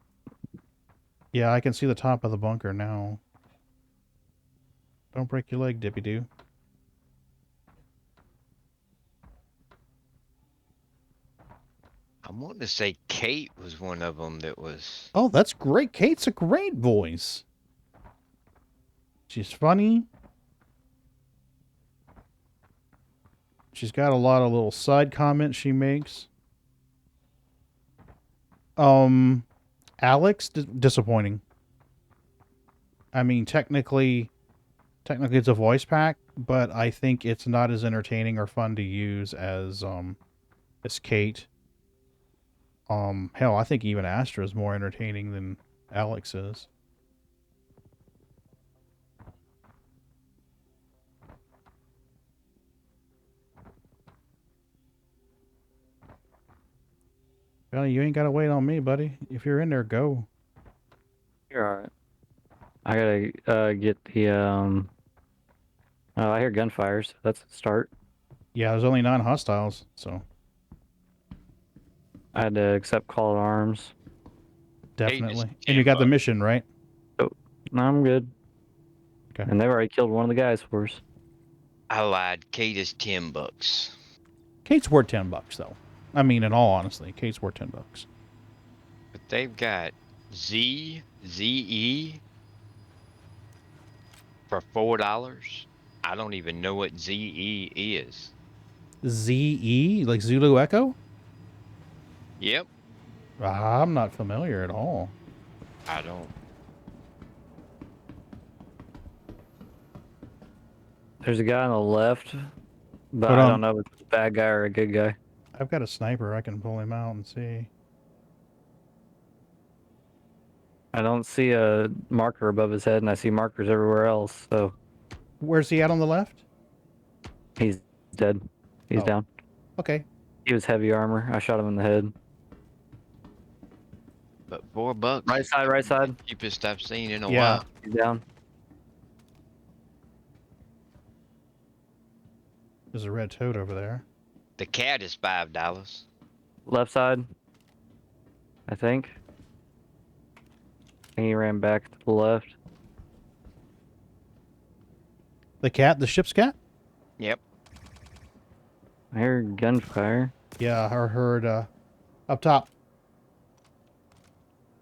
Yeah, I can see the top of the bunker now. Don't break your leg, Dippy-Doo. I'm wanting to say Kate was one of them that was... Oh, that's great. Kate's a great voice. She's funny. She's got a lot of little side comments she makes. Alex, disappointing. I mean, technically it's a voice pack, but I think it's not as entertaining or fun to use as Kate. Hell, I think even Astra is more entertaining than Alex is. Well, you ain't gotta wait on me, buddy. If you're in there, go. You're alright. I gotta get the Oh, I hear gunfire, so that's a start. Yeah, there's only 9 hostiles, so I had to accept call to arms. definitely. And you got the mission, right? Oh, no, I'm good. Okay. And they've already killed one of the guys for us. I lied. Kate is $10. Kate's worth $10 though. I mean, in all honesty, Kate's worth $10. But they've got ZE for $4. I don't even know what ZE is. ZE, like Zulu Echo? Yep. I'm not familiar at all. I don't. There's a guy on the left, but Hold I on. don't know if it's a bad guy or a good guy. I've got a sniper. I can pull him out and see. I don't see a marker above his head, and I see markers everywhere else, so... Where's he at on the left? He's dead. He's Oh. down. Okay. He was heavy armor. I shot him in the head. But $4. Right side, right side. Cheapest I've seen in a Yeah. while. He's down. There's a red toad over there. The cat is $5. Left side. I think. And he ran back to the left. The cat? The ship's cat? Yep. I hear gunfire. Yeah, I heard up top.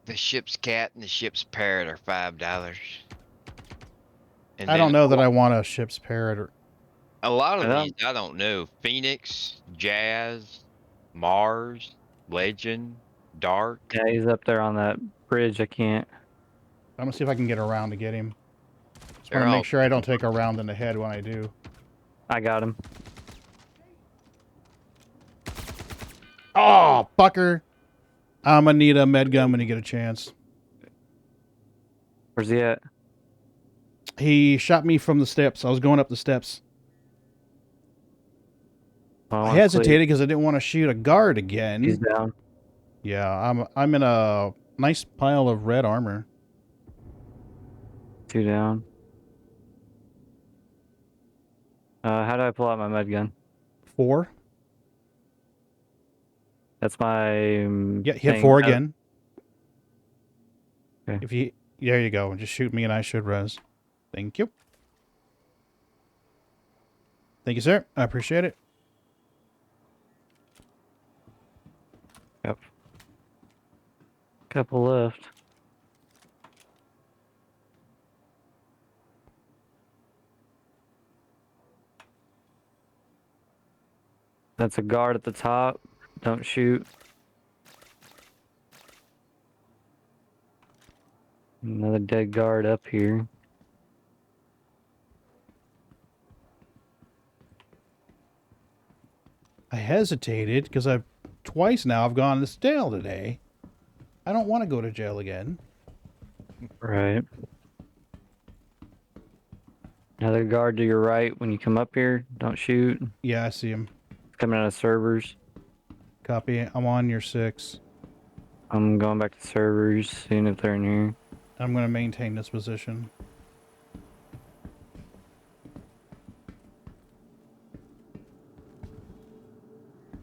The ship's cat and the ship's parrot are $5. And I don't then know that I want a ship's parrot. Or... a lot of these, I don't know. Phoenix, Jazz, Mars, Legend, Dark. Yeah, he's up there on that bridge. I can't. I'm gonna see if I can get around to get him. Just They're want to all- make sure I don't take a round in the head when I do. I got him. Oh, fucker. I'm gonna need a med gun when you get a chance. Where's he at? He shot me from the steps. I was going up the steps. Oh, I hesitated because I didn't want to shoot a guard again. He's down. Yeah, I'm in a nice pile of red armor. 2 down. How do I pull out my med gun? 4. That's my... Yeah, hit thing. 4 again. Okay. If you, there you go. Just shoot me and I should res. Thank you. Thank you, sir. I appreciate it. Yep. Couple left. That's a guard at the top. Don't shoot. Another dead guard up here. I hesitated because twice now I've gone to jail today. I don't want to go to jail again. Right. Another guard to your right when you come up here. Don't shoot. Yeah, I see him. Coming out of servers. Copy. I'm on your 6. I'm going back to servers, seeing if they're in here. I'm going to maintain this position.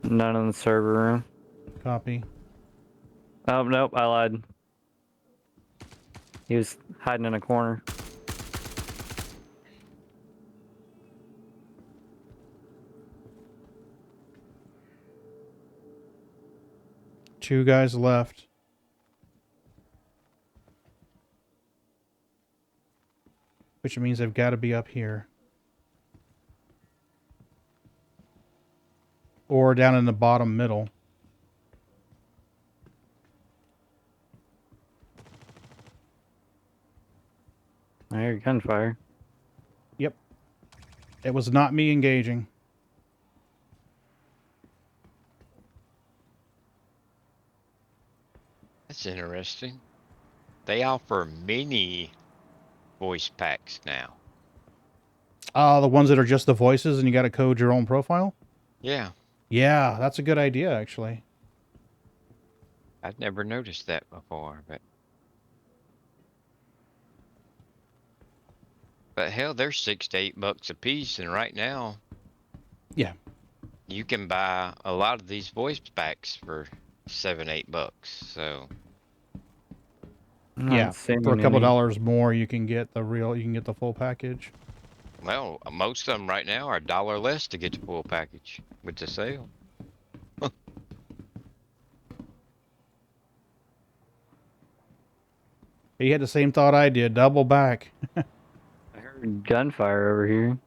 None in the server room. Copy. Oh, nope, I lied. He was hiding in a corner. Two guys left. Which means they've got to be up here. Or down in the bottom middle. I hear gunfire. Yep. It was not me engaging. That's interesting. They offer mini voice packs now. The ones that are just the voices and you got to code your own profile? Yeah. Yeah, that's a good idea, actually. I've never noticed that before, but hell, they're $6 to $8 a piece, and right now, yeah, you can buy a lot of these voice packs for $7, $8. So yeah, for a couple dollars more, you can get the full package. Well, most of them right now are $1 less to get the full package with the sale. He had the same thought I did. Double back. I heard gunfire over here.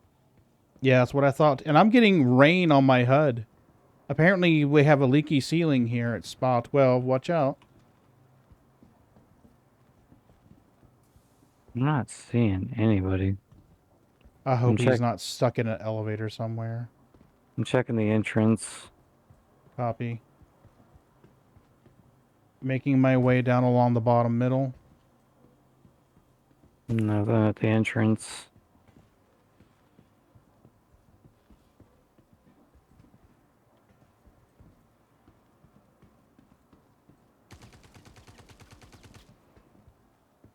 Yeah, that's what I thought. And I'm getting rain on my HUD. Apparently, we have a leaky ceiling here at Spa 12. Watch out. I'm not seeing anybody. I hope he's not stuck in an elevator somewhere. I'm checking the entrance. Copy. Making my way down along the bottom middle. Nothing at the entrance.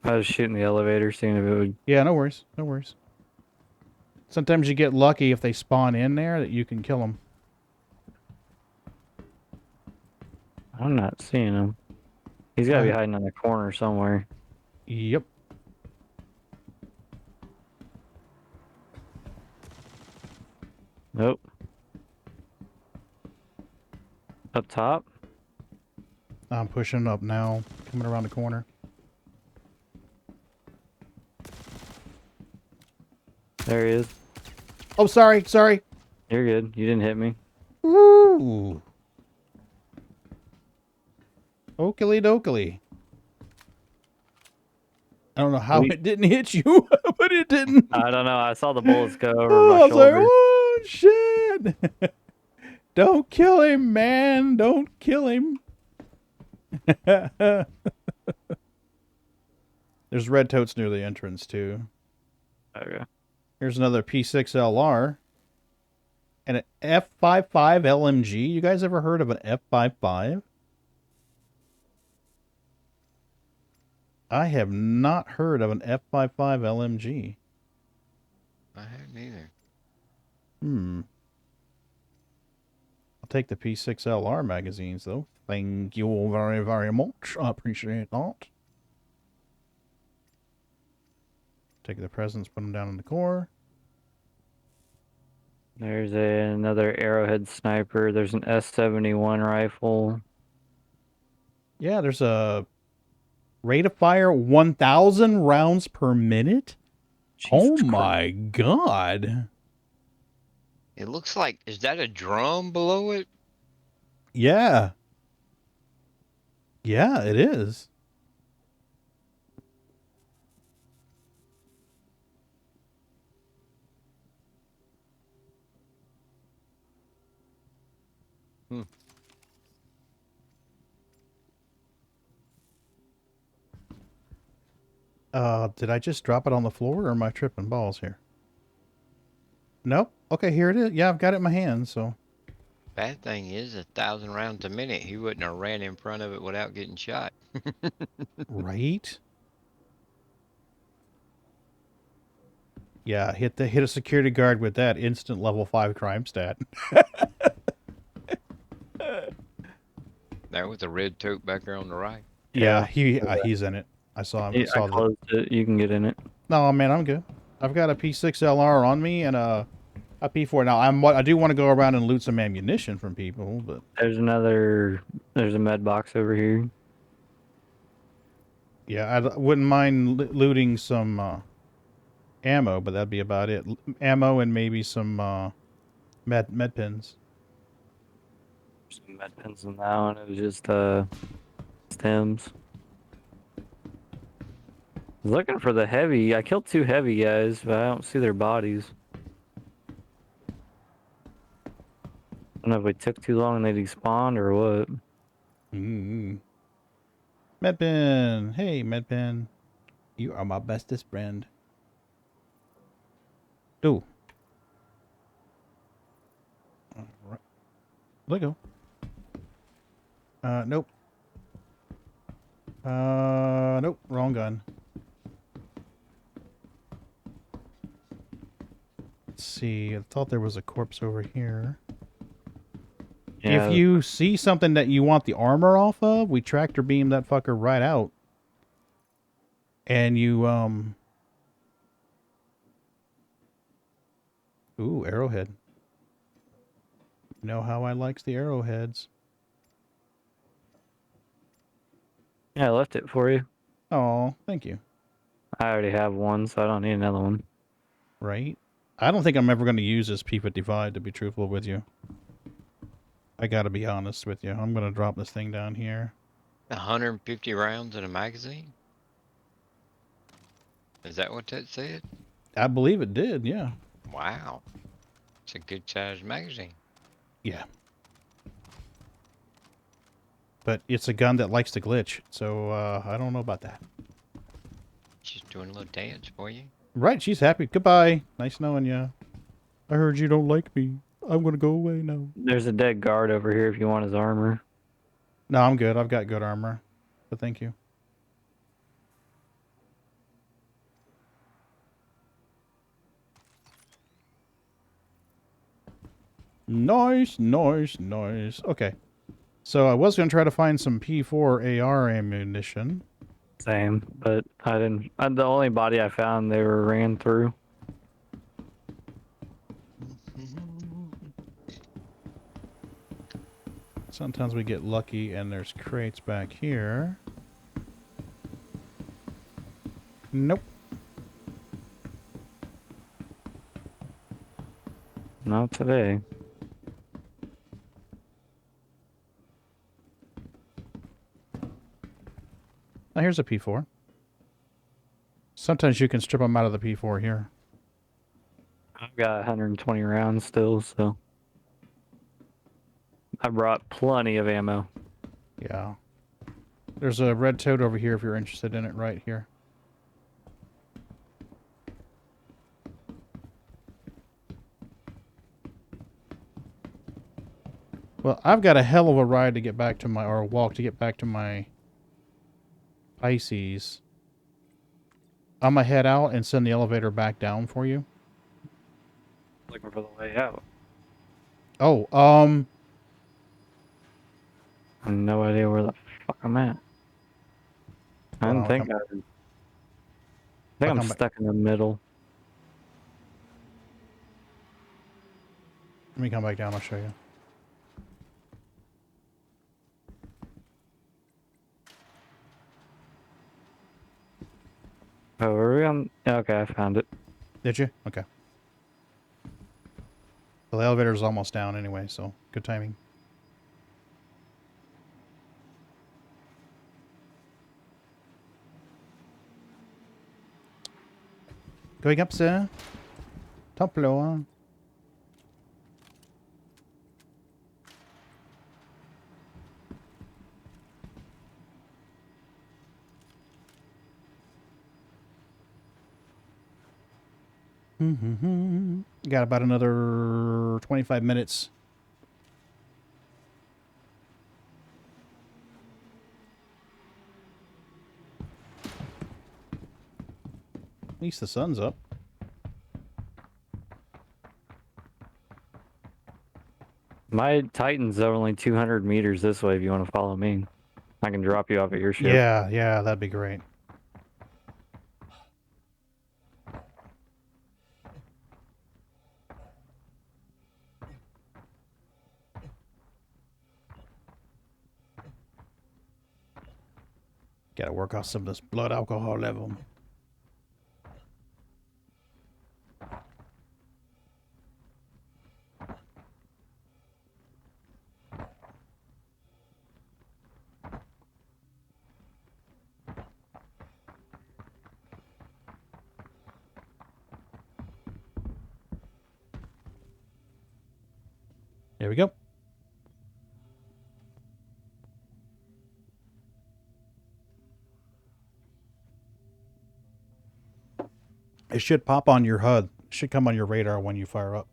I was shooting the elevator, seeing if it would... Yeah, no worries. No worries. Sometimes you get lucky if they spawn in there that you can kill them. I'm not seeing him. He's got to be hiding in the corner somewhere. Yep. Nope. Up top? I'm pushing up now. Coming around the corner. There he is. Oh, sorry. Sorry. You're good. You didn't hit me. Ooh. Oakley dokley. I don't know how it didn't hit you, but it didn't. I don't know. I saw the bullets go over I my was shoulder. like, oh, shit. Don't kill him, man. Don't kill him. There's red totes near the entrance, too. Okay. Here's another P6LR. And an F55 LMG. You guys ever heard of an F55? I have not heard of an F55 LMG. I haven't either. I'll take the P6LR magazines, though. Thank you very, very much. I appreciate that. Take the presents, put them down in the core. There's another arrowhead sniper. There's an S71 rifle. Yeah, there's a rate of fire 1,000 rounds per minute. Jesus my God. It looks like, is that a drum below it? Yeah. Yeah, it is. Did I just drop it on the floor, or am I tripping balls here? Nope. Okay, here it is. Yeah, I've got it in my hand, so. Bad thing is 1,000 rounds a minute. He wouldn't have ran in front of it without getting shot. Right? Yeah, hit a security guard with that instant level 5 crime stat. There was a red tote back there on the right. Yeah, he's in it. I saw him. I closed it. You can get in it. No, man, I'm good. I've got a P6LR on me and a P4. Now, I do want to go around and loot some ammunition from people, but There's a med box over here. yeah, I wouldn't mind looting some ammo, but that'd be about it. Ammo and maybe some med pins. Some med pins in that one. It was just stems. I was looking for the heavy. I killed 2 heavy guys, but I don't see their bodies. I don't know if we took too long and they despawned or what. Medpin! Hey, Medpin. You are my bestest friend. Ooh. Alright. Lego. Nope. Nope. Wrong gun. Let's see. I thought there was a corpse over here. Yeah. If you see something that you want the armor off of, we tractor beam that fucker right out. And you, Ooh, arrowhead. You know how I likes the arrowheads. Yeah, I left it for you. Oh, thank you. I already have one, so I don't need another one. Right? I don't think I'm ever going to use this P55, to be truthful with you. I gotta be honest with you. I'm gonna drop this thing down here. 150 rounds in a magazine? Is that what that said? I believe it did, yeah. Wow. It's a good sized magazine. Yeah. But it's a gun that likes to glitch, so I don't know about that. She's doing a little dance for you. Right, she's happy. Goodbye. Nice knowing you. I heard you don't like me. I'm gonna go away now. There's a dead guard over here if you want his armor. No, I'm good. I've got good armor. But thank you. Nice, nice, nice. Okay. So I was going to try to find some P4 AR ammunition. Same, but I didn't. The only body I found, they were ran through. Sometimes we get lucky and there's crates back here. Nope. Not today. Now here's a P4. Sometimes you can strip them out of the P4 here. I've got 120 rounds still, so I brought plenty of ammo. Yeah. There's a red toad over here if you're interested in it right here. Well, I've got a hell of a ride to get back to my, or a walk to get back to my Pisces. I'm gonna head out and send the elevator back down for you. Looking for the way out. Oh, I have no idea where the fuck I'm at. I Hold don't on, think I think I'm stuck in the middle. Let me come back down, I'll show you. Oh, are we on? Okay, I found it. Did you? Okay. Well, the elevator's almost down anyway, so good timing. Going up, sir. Top floor. Got about another 25 minutes. At least the sun's up. My Titans are only 200 meters this way if you want to follow me. I can drop you off at your ship. Yeah, yeah, that'd be great. Gotta work on some of this blood alcohol level. There we go. It should pop on your HUD. It should come on your radar when you fire up.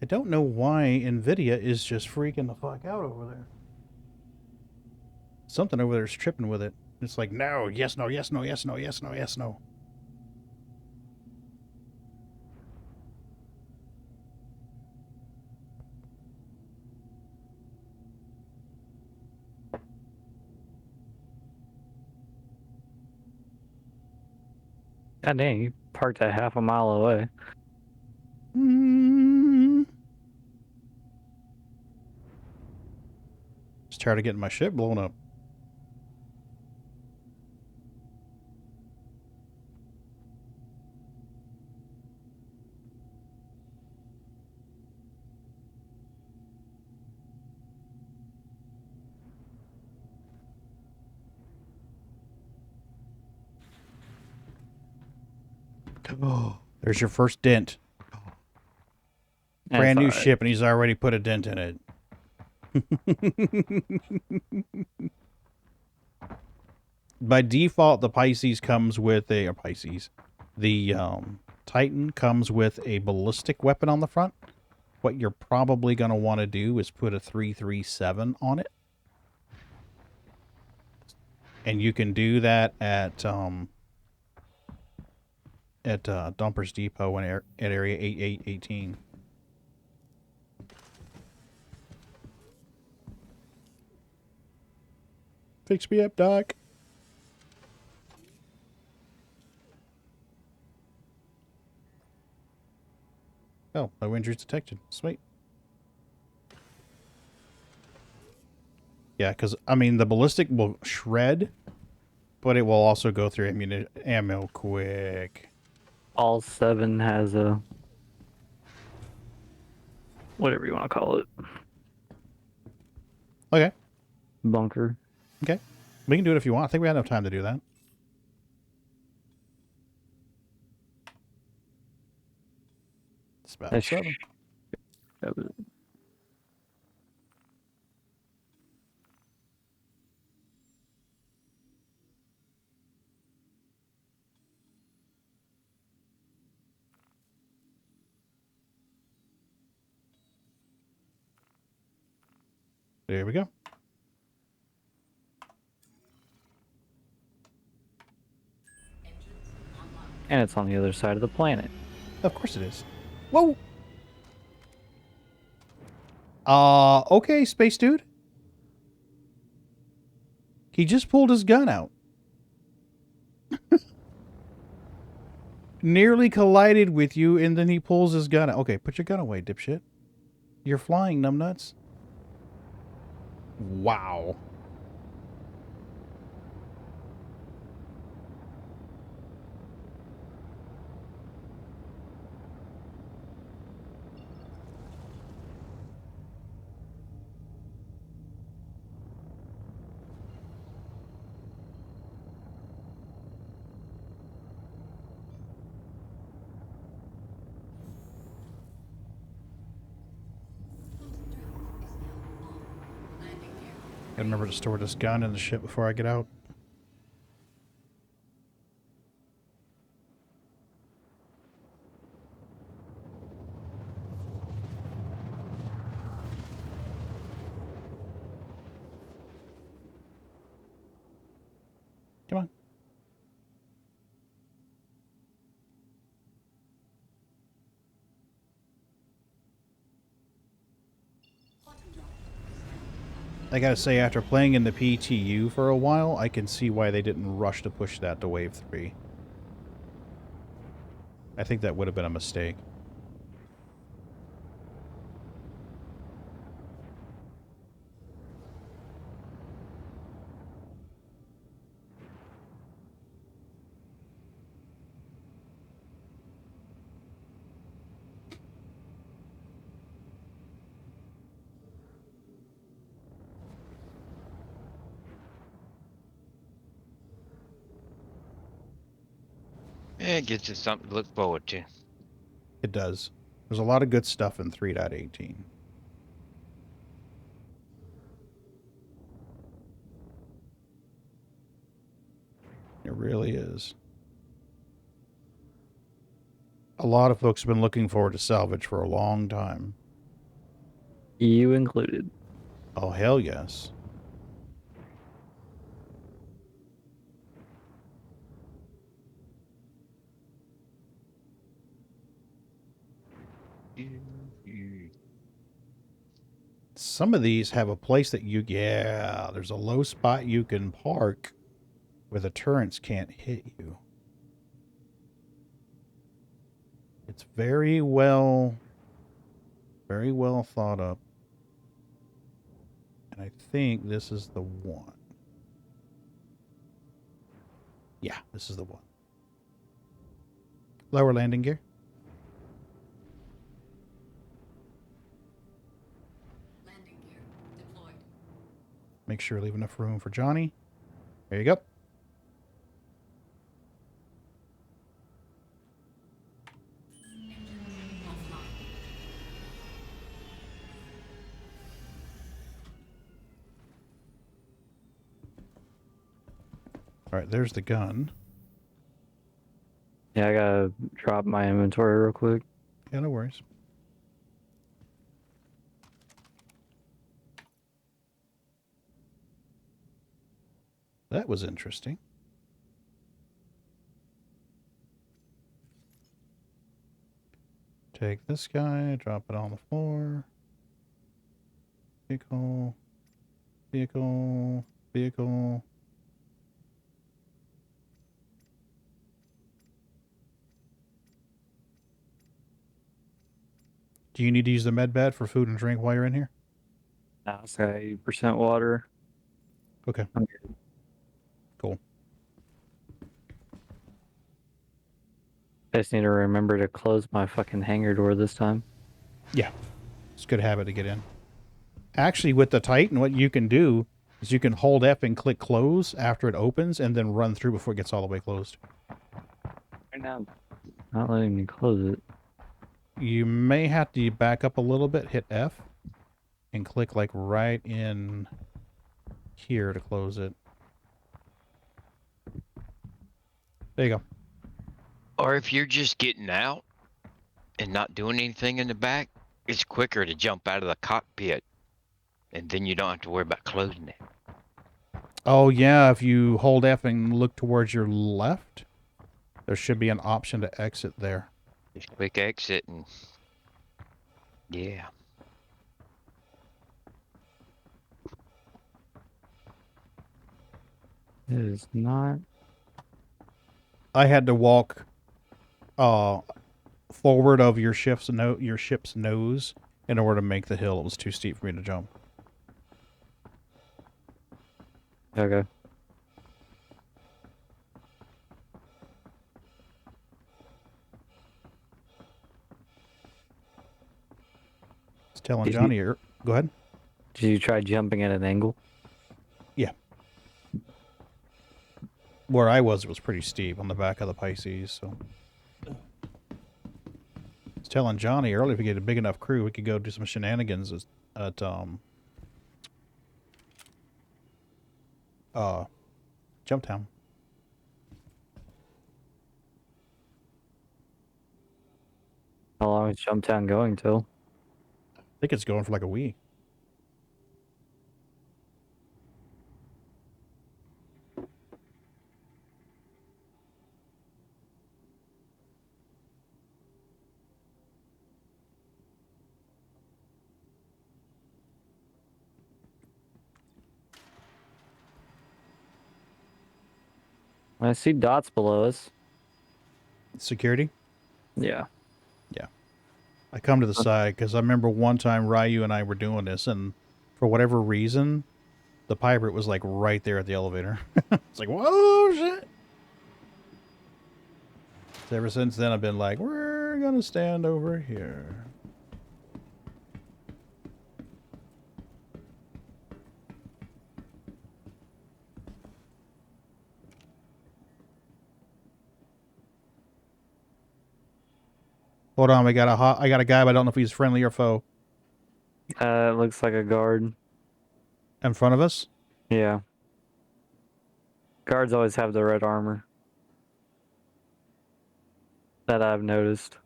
I don't know why NVIDIA is just freaking the fuck out over there. Something over there is tripping with it. It's like, no, yes, no, yes, no, yes, no, yes, no, yes, no. God dang, you parked a half a mile away. Just tired of getting my ship blown up. Oh, there's your first dent. Brand new ship, and he's already put a dent in it. By default, the Pisces comes with a Pisces. The Titan comes with a ballistic weapon on the front. What you're probably going to want to do is put a 337 on it. And you can do that at Dumpers Depot at area 8818. Fix me up, Doc. Oh, no injuries detected. Sweet. Yeah, because, I mean, the ballistic will shred, but it will also go through ammo quick. All 7 has a... whatever you want to call it. Okay. Bunker. Okay. We can do it if you want. I think we had enough time to do that. It's about 7. There we go. And it's on the other side of the planet. Of course it is. Whoa! Okay, space dude. He just pulled his gun out. Nearly collided with you, and then he pulls his gun out. Okay, put your gun away, dipshit. You're flying, numbnuts. Wow. Gotta remember to store this gun in the ship before I get out. Come on. I gotta say, after playing in the PTU for a while, I can see why they didn't rush to push that to Wave 3. I think that would have been a mistake. Yeah, it gives us something to look forward to. It does. There's a lot of good stuff in 3.18. It really is. A lot of folks have been looking forward to salvage for a long time. You included. Oh, hell yes. Some of these have a place that you... Yeah, there's a low spot you can park where the turrets can't hit you. It's very well thought up. And I think this is the one. Yeah, this is the one. Lower landing gear. Landing gear deployed. Make sure you leave enough room for Johnny. There you go. All right, there's the gun. Yeah, I gotta drop my inventory real quick. Yeah, no worries. That was interesting. Take this guy, drop it on the floor. Vehicle. Vehicle. Vehicle. Do you need to use the med bed for food and drink while you're in here? Now it's got 80% water. Okay. Cool. I just need to remember to close my fucking hangar door this time. Yeah. It's a good habit to get in. Actually, with the Titan, what you can do is you can hold F and click close after it opens and then run through before it gets all the way closed. Right now, not letting me close it. You may have to back up a little bit, hit F, and click like right in here to close it. There you go. Or if you're just getting out and not doing anything in the back, it's quicker to jump out of the cockpit, and then you don't have to worry about closing it. Oh, yeah, if you hold F and look towards your left, there should be an option to exit there. Just quick exit and... Yeah. It is not. I had to walk forward of your ship's nose in order to make the hill. It was too steep for me to jump. Okay. It's telling Johnny here. Go ahead. Did you try jumping at an angle? Yeah. Where I was, it was pretty steep on the back of the Pisces, so... I was telling Johnny earlier, if we get a big enough crew, we could go do some shenanigans at Jumptown. How long is Jumptown going till? I think it's going for like a week. I see dots below us. Security? Yeah. Yeah. I come to the side because I remember one time Ryu and I were doing this, and for whatever reason, the pirate was like right there at the elevator. It's like, whoa, shit. So ever since then, I've been like, we're going to stand over here. Hold on, I got a guy, but I don't know if he's friendly or foe. It looks like a guard. In front of us? Yeah. Guards always have the red armor. That I've noticed.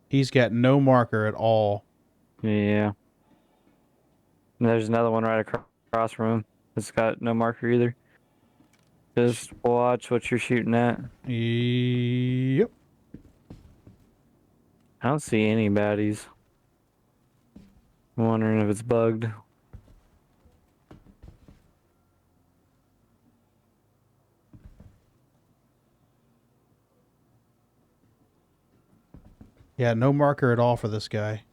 He's got no marker at all. Yeah. And there's another one right across from him. It's got no marker either. Just watch what you're shooting at. Yep. I don't see any baddies. I'm wondering if it's bugged. Yeah, no marker at all for this guy.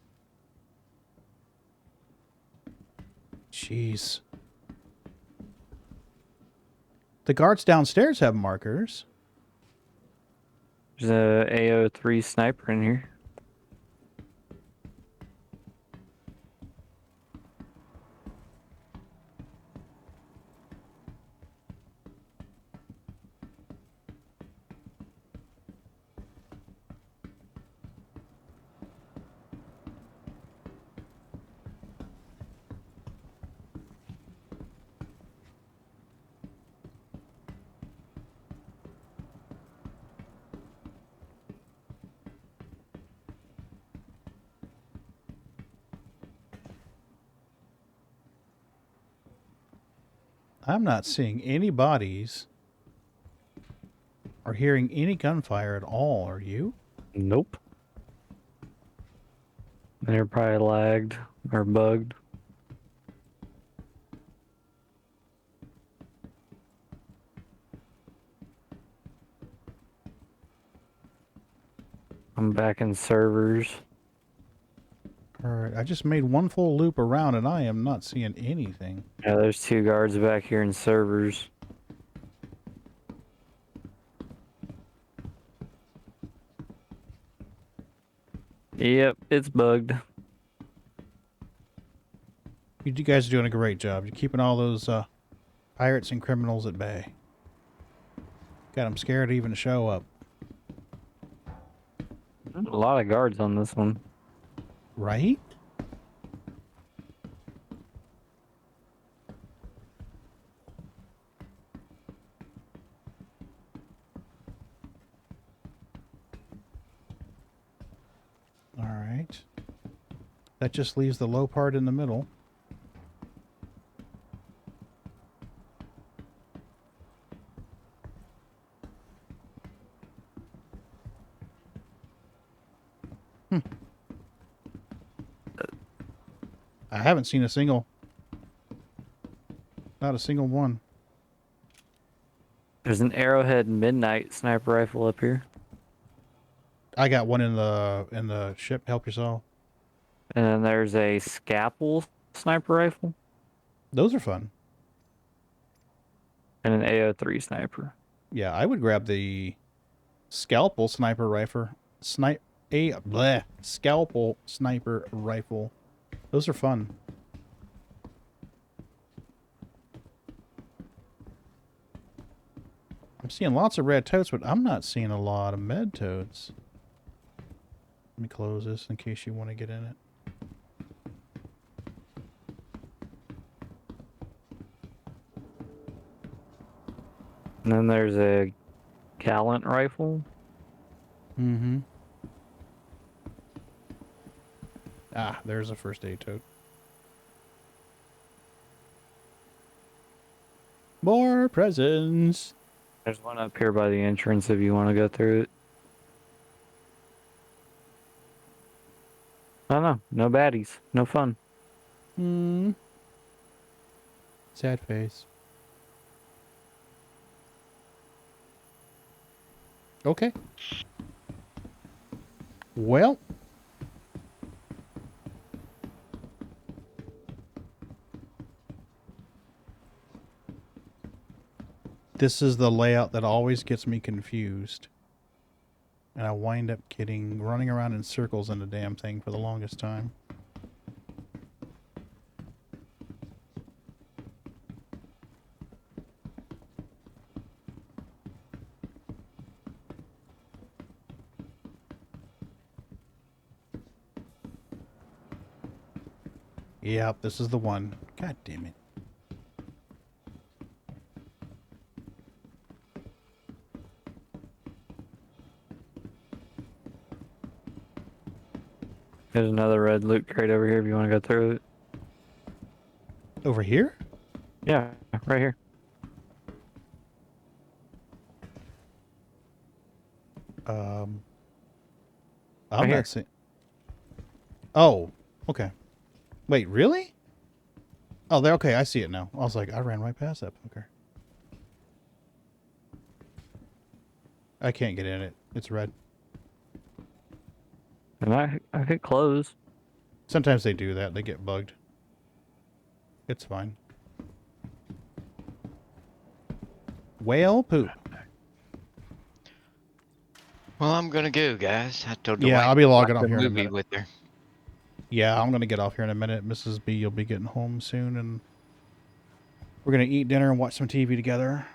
Jeez. The guards downstairs have markers. There's a AO3 sniper in here. I'm not seeing any bodies or hearing any gunfire at all. Are you? Nope. They're probably lagged or bugged. I'm back in servers. Alright, I just made one full loop around and I am not seeing anything. Yeah, there's 2 guards back here in servers. Yep, it's bugged. You guys are doing a great job. You're keeping all those pirates and criminals at bay. Got them scared to even show up. There's a lot of guards on this one. Right? Alright. That just leaves the low part in the middle. I haven't seen a single. Not a single one. There's an Arrowhead Midnight sniper rifle up here. I got one in the ship. Help yourself. And then there's a Scalpel sniper rifle. Those are fun. And an AO3 sniper. Yeah, I would grab the Scalpel sniper rifle. Scalpel sniper rifle. Those are fun. I'm seeing lots of red totes, but I'm not seeing a lot of med totes. Let me close this in case you want to get in it. And then there's a Gallant rifle. Mm-hmm. Ah, there's a first aid tote. More presents. There's one up here by the entrance if you want to go through it. Oh no, no baddies. No fun. Hmm. Sad face. Okay. Well. This is the layout that always gets me confused. And I wind up running around in circles in the damn thing for the longest time. Yep, this is the one. God damn it. There's another red loot crate over here if you want to go through it. Over here? Yeah, right here. I'm Right here. not seeing. Oh, okay. Wait, really? Oh, there. Okay, I see it now. I was like, I ran right past that bunker. I can't get in it. It's red. And I could close. Sometimes they do that. They get bugged. It's fine. Whale poop. Well, I'm gonna go, guys. I told the Yeah, wife I'll be to watch logging off the here in a movie minute. with her. Yeah, I'm gonna get off here in a minute. Mrs. B, you'll be getting home soon, and we're gonna eat dinner and watch some TV together.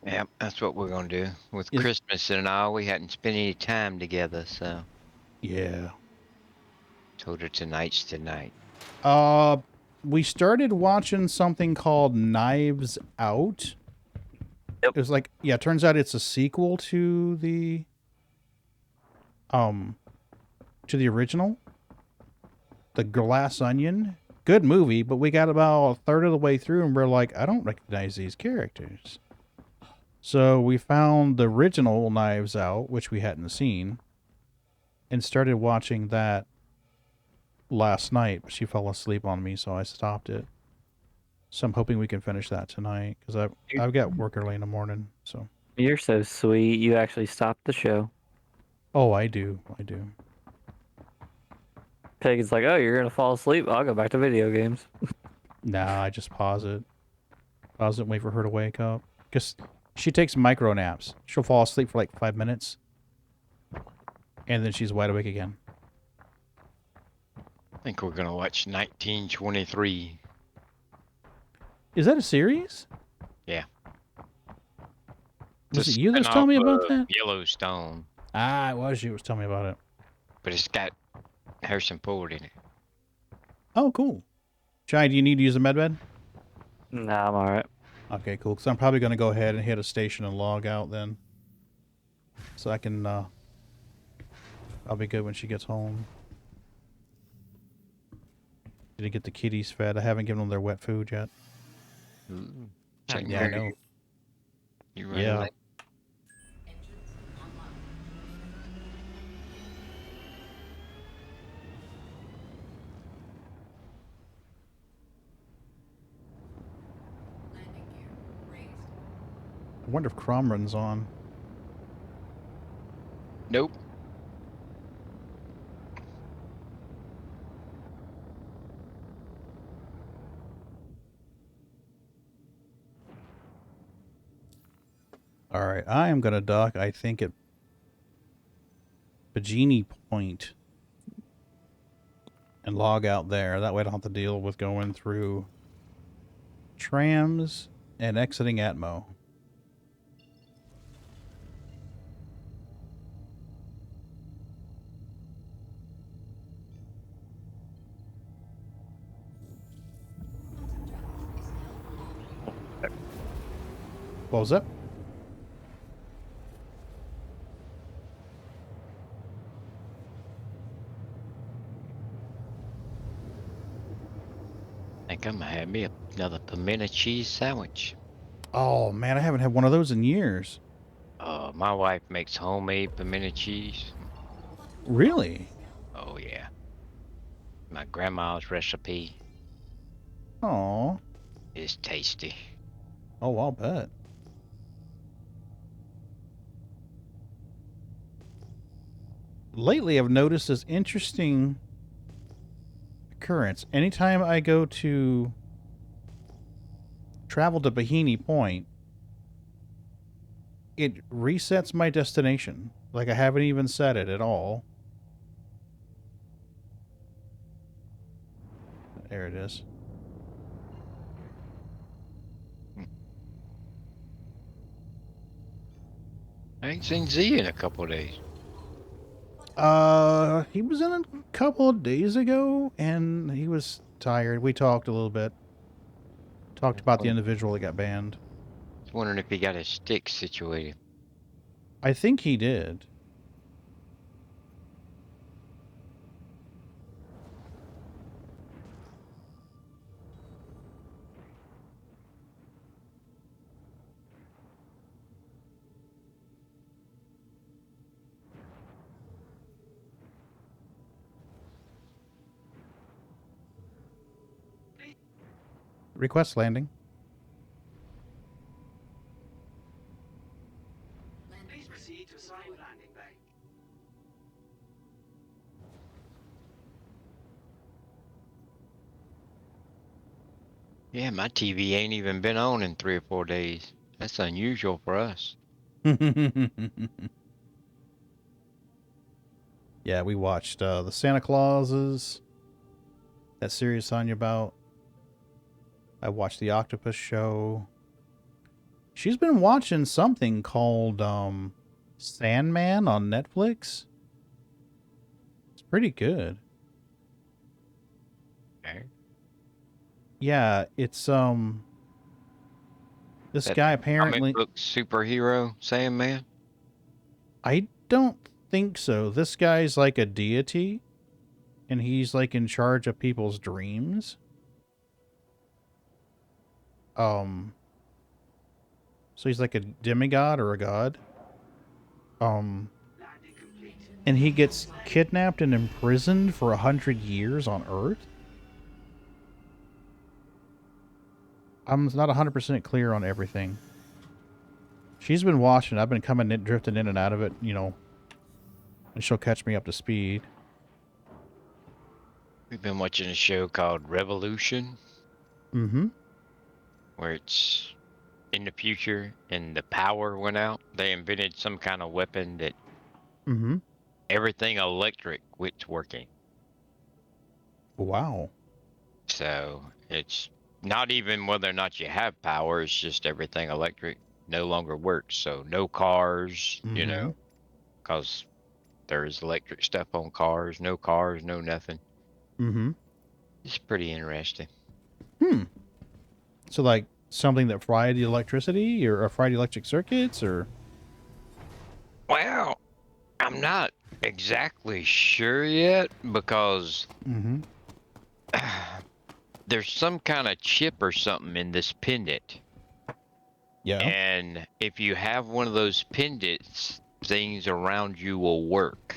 Yeah, that's what we're gonna do. With Christmas and all, we hadn't spent any time together, so. Yeah. Told her tonight's tonight. We started watching something called Knives Out. Yep. It was like, yeah, it turns out it's a sequel to the original. The Glass Onion. Good movie, but we got about a third of the way through and we're like, I don't recognize these characters. So we found the original Knives Out, which we hadn't seen, and started watching that last night, but she fell asleep on me, so I stopped it. So I'm hoping we can finish that tonight, because I've got work early in the morning, so. You're so sweet. You actually stopped the show. Oh, I do. I do. Pagan's like, oh, you're going to fall asleep? I'll go back to video games. Nah, I just pause it. Pause it and wait for her to wake up. Because she takes micro naps. She'll fall asleep for like 5 minutes. And then she's wide awake again. I think we're gonna watch 1923. Is that a series? Yeah. Was it you that was telling me about that? Yellowstone. Ah, it was you who was telling me about it. But it's got Harrison Ford in it. Oh, cool. Chai, do you need to use a medbed? Nah, I'm alright. Okay, cool. Because I'm probably going to go ahead and hit a station and log out then. So I can, I'll be good when she gets home. Did I get the kitties fed? I haven't given them their wet food yet. Ooh. Yeah, I know. You running Yeah. late? I wonder if Cromran's on. Nope. All right, I am going to dock, I think, at Pagini Point and log out there. That way I don't have to deal with going through trams and exiting Atmo. What was that? I think I'm gonna have me another pimento cheese sandwich. Oh, man, I haven't had one of those in years. My wife makes homemade pimento cheese. Really? Oh yeah. My grandma's recipe Oh. is tasty. Oh, I'll bet. lately I've noticed this interesting occurrence. Anytime I go to travel to Bikini Point, it resets my destination. Like I haven't even set it at all. There it is. I ain't seen Z in a couple of days. He was in a couple of days ago, and he was tired. We talked a little bit. Talked about the individual that got banned. I was wondering if he got his stick situated. I think he did. Request landing. Please proceed to assigned landing bay. Yeah, my TV ain't even been on in 3 or 4 days. That's unusual for us. Yeah, we watched the Santa Clauses. That series on you about. I watched the Octopus Show. She's been watching something called Sandman on Netflix. It's pretty good. Okay. Yeah, it's this That guy apparently comic book superhero Sandman. I don't think so. This guy's like a deity, and he's like in charge of people's dreams. So he's like a demigod or a god. And he gets kidnapped and imprisoned for 100 years on Earth. I'm not 100% clear on everything. She's been watching. I've been drifting in and out of it, you know, and she'll catch me up to speed. We've been watching a show called Revolution. Mm-hmm. Where it's in the future and the power went out. They invented some kind of weapon that everything electric quits working. Wow. So it's not even whether or not you have power, it's just everything electric no longer works. So no cars, you know, because there's electric stuff on cars, no nothing. It's pretty interesting. So like something that fried the electricity or fried electric circuits or? Well, I'm not exactly sure yet because there's some kind of chip or something in this pendant. Yeah. And if you have one of those pendants, things around you will work.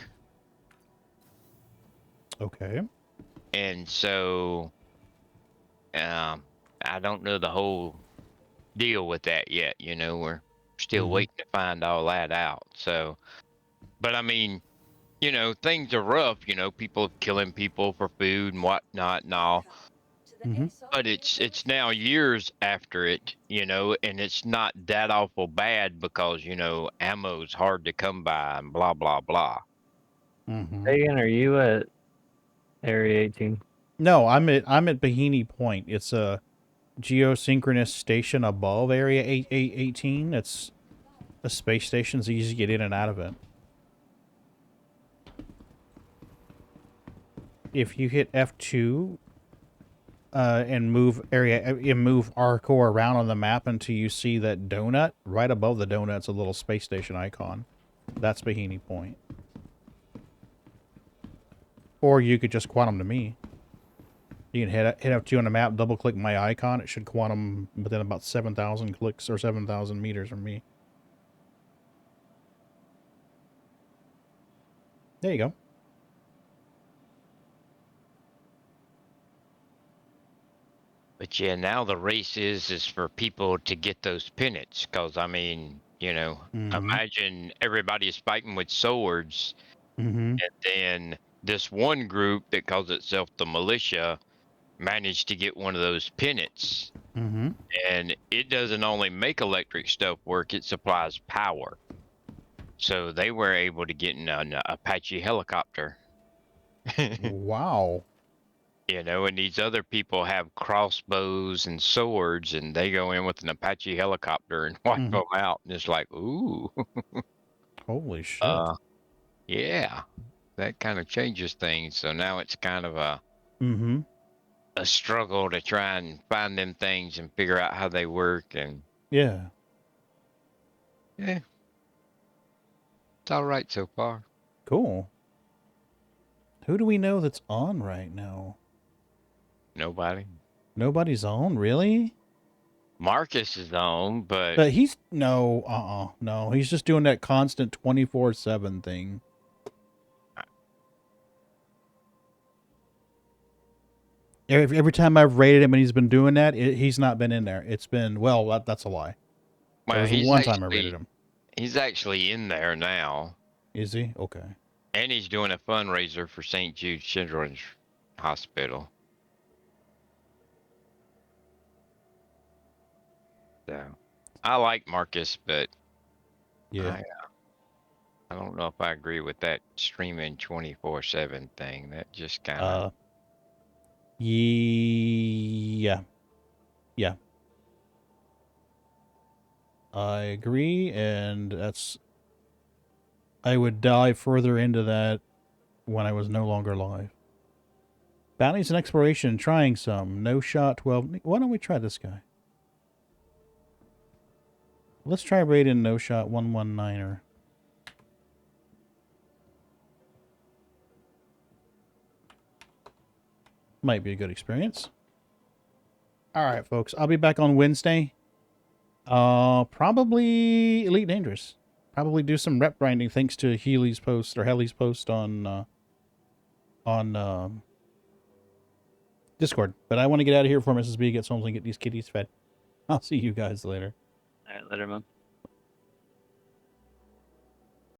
Okay. And so, I don't know the whole deal with that yet. You know, we're still waiting to find all that out. So, but I mean, you know, things are rough. You know, people killing people for food and whatnot and all. But it's now years after it, you know, and it's not that awful bad because, you know, ammo's hard to come by and blah, blah, blah. Pagan, are you at Area 18? No, I'm at Bikini Point. It's a geosynchronous station above Area 18. It's a space station, so easy to get in and out of it. If you hit F2 and move our core around on the map until you see that donut, right above the donut's a little space station icon. That's Bikini Point. Or you could just quantum to me. You can hit F2 on the map, double click my icon. It should quantum within about 7,000 clicks or 7,000 meters from me. There you go. But yeah, now the race is for people to get those pennants. Because, I mean, you know, imagine everybody is fighting with swords Mm-hmm. And then this one group that calls itself the militia managed to get one of those pennants. Mm-hmm. And it doesn't only make electric stuff work, it supplies power. So they were able to get in an Apache helicopter. Wow. You know, and these other people have crossbows and swords, and they go in with an Apache helicopter and wipe them out. And it's like, ooh. Holy shit. Yeah, that kind of changes things. So now it's kind of Mm-hmm. a struggle to try and find them things and figure out how they work. And Yeah. yeah, it's all right so far. Cool. Who do we know that's on right now? Nobody. Nobody's on, really? Marcus is on, but But he's no, he's just doing that constant 24/7 thing. Every time I've rated him and he's been doing that, he's not been in there. It's been, well, that's a lie. There was one time I rated him. He's actually in there now. Is he? Okay. And he's doing a fundraiser for St. Jude Children's Hospital. So, I like Marcus, but yeah, I don't know if I agree with that streaming 24/7 thing. That just kind of yeah. I agree, and I would dive further into that when I was no longer live. Bounties and exploration, trying some. No shot 12. Why don't we try this guy? Let's try raiding no shot 119er. Might be a good experience. All right, folks. I'll be back on Wednesday. Probably Elite Dangerous. Probably do some rep grinding thanks to Healy's post or Helly's post on Discord. But I want to get out of here before Mrs. B gets home and get these kitties fed. I'll see you guys later. All right, later, man.